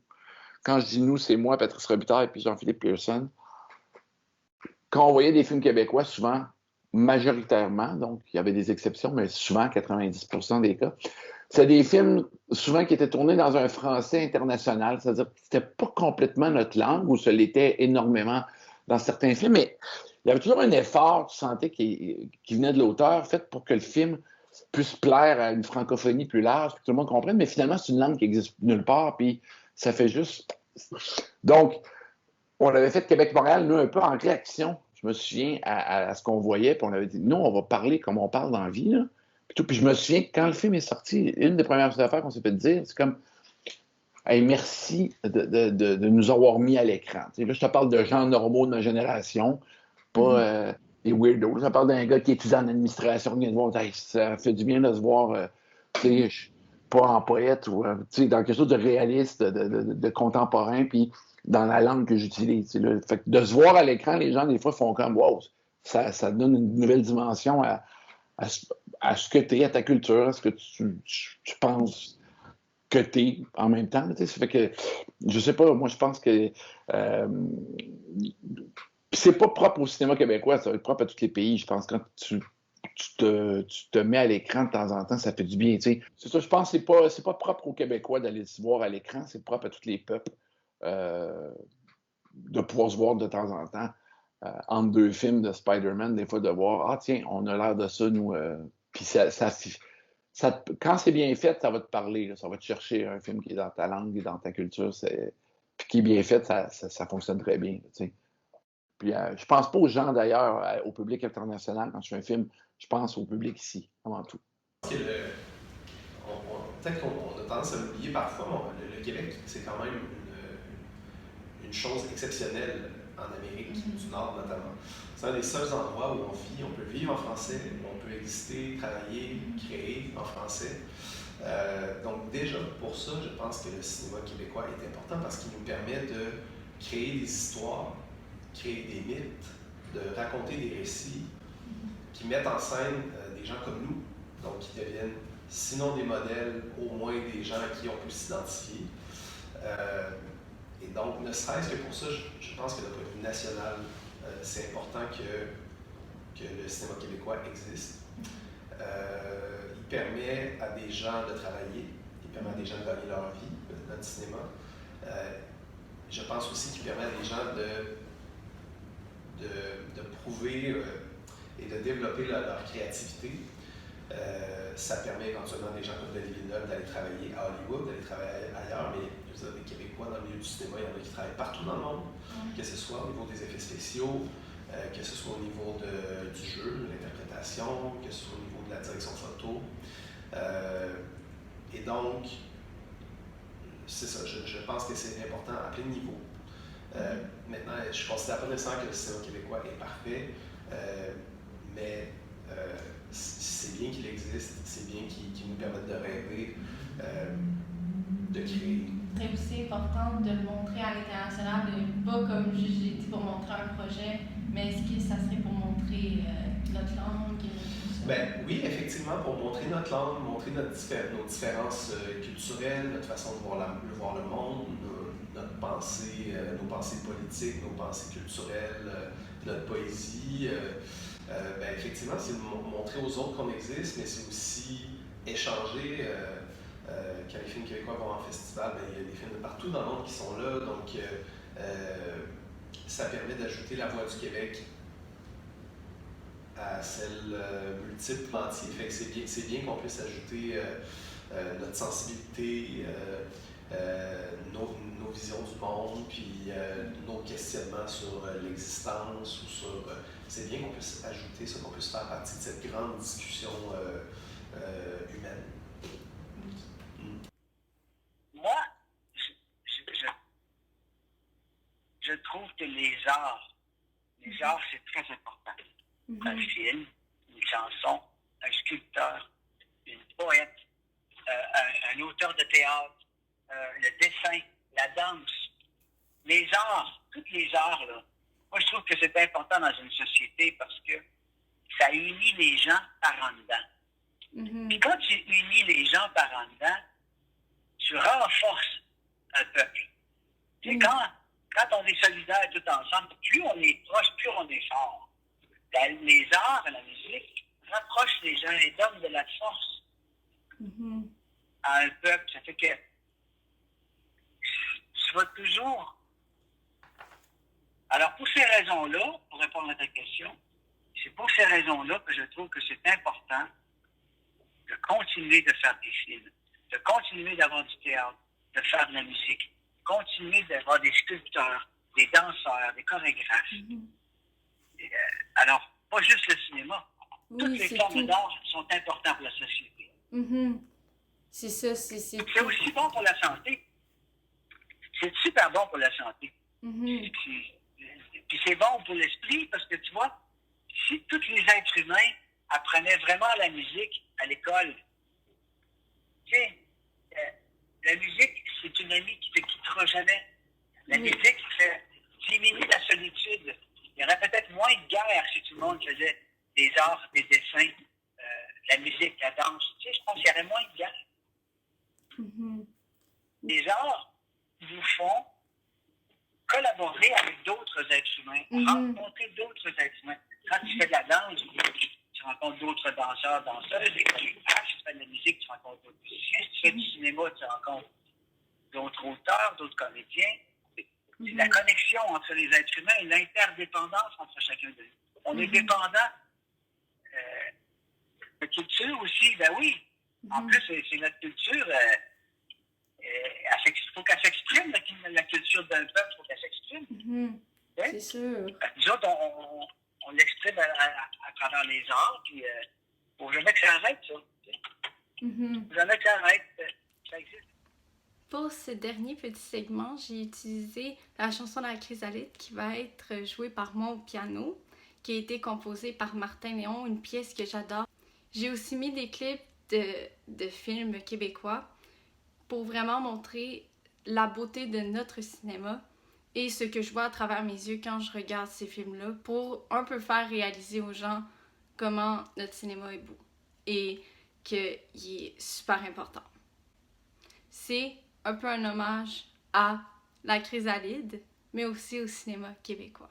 quand je dis nous, c'est moi, Patrice Robitaille et puis Jean-Philippe Pearson, quand on voyait des films québécois, souvent, majoritairement, donc il y avait des exceptions, mais souvent 90% des cas, c'est des films souvent qui étaient tournés dans un français international, c'est-à-dire que c'était pas complètement notre langue, ou ça l'était énormément dans certains films, mais il y avait toujours un effort, tu sentais, qui venait de l'auteur, fait pour que le film puisse plaire à une francophonie plus large, que tout le monde comprenne, mais finalement, c'est une langue qui existe nulle part, puis ça fait juste... Donc, on avait fait Québec-Montréal, nous, un peu en réaction, je me souviens, à ce qu'on voyait, puis on avait dit, nous, on va parler comme on parle dans la vie, là. Puis je me souviens que quand le film est sorti, une des premières affaires qu'on s'est fait dire, c'est comme, hey, merci de nous avoir mis à l'écran. Là, je te parle de gens normaux de ma génération, pas des weirdos. Je te parle d'un gars qui étudie en administration, qui vient de voir, hey, ça fait du bien de se voir, pas en poète, ou dans quelque chose de réaliste, de contemporain, puis dans la langue que j'utilise. Fait que de se voir à l'écran, les gens, des fois, font comme, wow, ça donne une nouvelle dimension à ce que tu es, à ta culture, à ce que tu penses que tu es en même temps. Ça fait que, je sais pas, moi, je pense que c'est pas propre au cinéma québécois, ça va être propre à tous les pays. Je pense que quand tu te mets à l'écran de temps en temps, ça fait du bien. C'est ça, je pense que c'est pas propre aux Québécois d'aller se voir à l'écran, c'est propre à tous les peuples de pouvoir se voir de temps en temps. Entre deux films de Spider-Man, des fois de voir, ah tiens, on a l'air de ça, nous. Puis quand c'est bien fait, ça va te parler, là, ça va te chercher un film qui est dans ta langue et dans ta culture, puis qui est bien fait, ça fonctionne très bien. T'sais. Puis je pense pas aux gens d'ailleurs, au public international, quand je fais un film, je pense au public ici, avant tout. Peut-être qu'on a tendance à l'oublier parfois, mais le Québec, c'est quand même une chose exceptionnelle en Amérique du Nord notamment. C'est un des seuls endroits où on peut vivre en français, où on peut exister, travailler, créer en français. Donc déjà, pour ça, je pense que le cinéma québécois est important parce qu'il nous permet de créer des histoires, créer des mythes, de raconter des récits qui mettent en scène des gens comme nous, donc qui deviennent, sinon des modèles, au moins des gens à qui on peut s'identifier. Et donc, ne serait-ce que pour ça, je pense que d'un point de vue national, c'est important que le cinéma québécois existe. Il permet à des gens de travailler, il permet à des gens de gagner leur vie, notre cinéma. Je pense aussi qu'il permet à des gens de prouver et de développer leur créativité. Ça permet éventuellement à des gens comme Denis Villeneuve d'aller travailler à Hollywood, d'aller travailler ailleurs, mais je veux dire, des Québécois dans le milieu du cinéma, il y en a qui travaillent partout dans le monde, que ce soit au niveau des effets spéciaux, que ce soit au niveau du jeu, de l'interprétation, que ce soit au niveau de la direction photo. Et donc, c'est ça, je pense que c'est important à plein niveau. Maintenant, je ne considère pas nécessairement que le cinéma québécois est parfait, mais c'est bien qu'il existe, c'est bien qu'il nous permette de rêver, de créer. C'est aussi important de le montrer à l'international, pas comme j'ai dit pour montrer un projet, mais est-ce que ça serait pour montrer notre langue? Ben, oui, effectivement, pour montrer notre langue, montrer nos différences culturelles, notre façon de voir le monde, nos pensées politiques, nos pensées culturelles, notre poésie. Ben, effectivement, c'est montrer aux autres qu'on existe, mais c'est aussi échanger. Quand les films québécois vont en festival, ben, il y a des films de partout dans le monde qui sont là, donc ça permet d'ajouter la voix du Québec à celle multiple entière. Fait que c'est bien qu'on puisse ajouter notre sensibilité, nos visions du monde, puis nos questionnements sur l'existence ou sur... c'est bien qu'on puisse ajouter ça, qu'on puisse faire partie de cette grande discussion humaine. Moi, je trouve que les arts, c'est très important. Un film, une chanson, un sculpteur, une poète, un auteur de théâtre, le dessin, la danse, les arts, tous les arts, là. Moi, je trouve que c'est important dans une société parce que ça unit les gens par en dedans. Puis quand tu unis les gens par en dedans, tu renforces un peuple. Tu sais, quand on est solidaires tout ensemble, plus on est proche, plus on est fort. Les arts, la musique, rapprochent les gens et donnent de la force à un peuple. Ça fait que tu vas toujours... Alors, pour ces raisons-là, pour répondre à ta question, c'est pour ces raisons-là que je trouve que c'est important de continuer de faire des films, de continuer d'avoir du théâtre, de faire de la musique, continuer d'avoir des sculpteurs, des danseurs, des chorégraphes. Alors, pas juste le cinéma. Toutes les formes d'art sont importantes pour la société. C'est ça, c'est aussi bon pour la santé. C'est super bon pour la santé. Puis c'est bon pour l'esprit parce que tu vois, si tous les êtres humains apprenaient vraiment la musique à l'école, tu sais, la musique, c'est une amie qui ne te quittera jamais. La musique fait diminuer la solitude. Il y aurait peut-être moins de guerre si tout le monde faisait des arts, des dessins, la musique, la danse. Tu sais, je pense qu'il y aurait moins de guerre. Les arts vous font collaborer avec d'autres êtres humains, rencontrer d'autres êtres humains. Quand tu fais de la danse, tu rencontres d'autres danseurs, danseuses. Et quand tu fais de la musique, tu rencontres d'autres musiciens. Si tu fais du cinéma, tu rencontres d'autres auteurs, d'autres comédiens. C'est la connexion entre les êtres humains et l'interdépendance entre chacun d'eux. On est dépendant. La culture aussi, ben oui. En plus, c'est notre culture. Il faut qu'elle s'exprime, la culture d'un peuple, il faut qu'elle s'exprime. C'est sûr. Nous autres, on l'exprime à travers les arts, puis il ne faut jamais que ça arrête, ça. Il ne faut jamais que ça arrête. Ça existe. Pour ce dernier petit segment, j'ai utilisé la chanson de la chrysalide qui va être jouée par moi au piano, qui a été composée par Martin Léon, une pièce que j'adore. J'ai aussi mis des clips de films québécois pour vraiment montrer la beauté de notre cinéma et ce que je vois à travers mes yeux quand je regarde ces films-là, pour un peu faire réaliser aux gens comment notre cinéma est beau et qu'il est super important. C'est un peu un hommage à la chrysalide, mais aussi au cinéma québécois.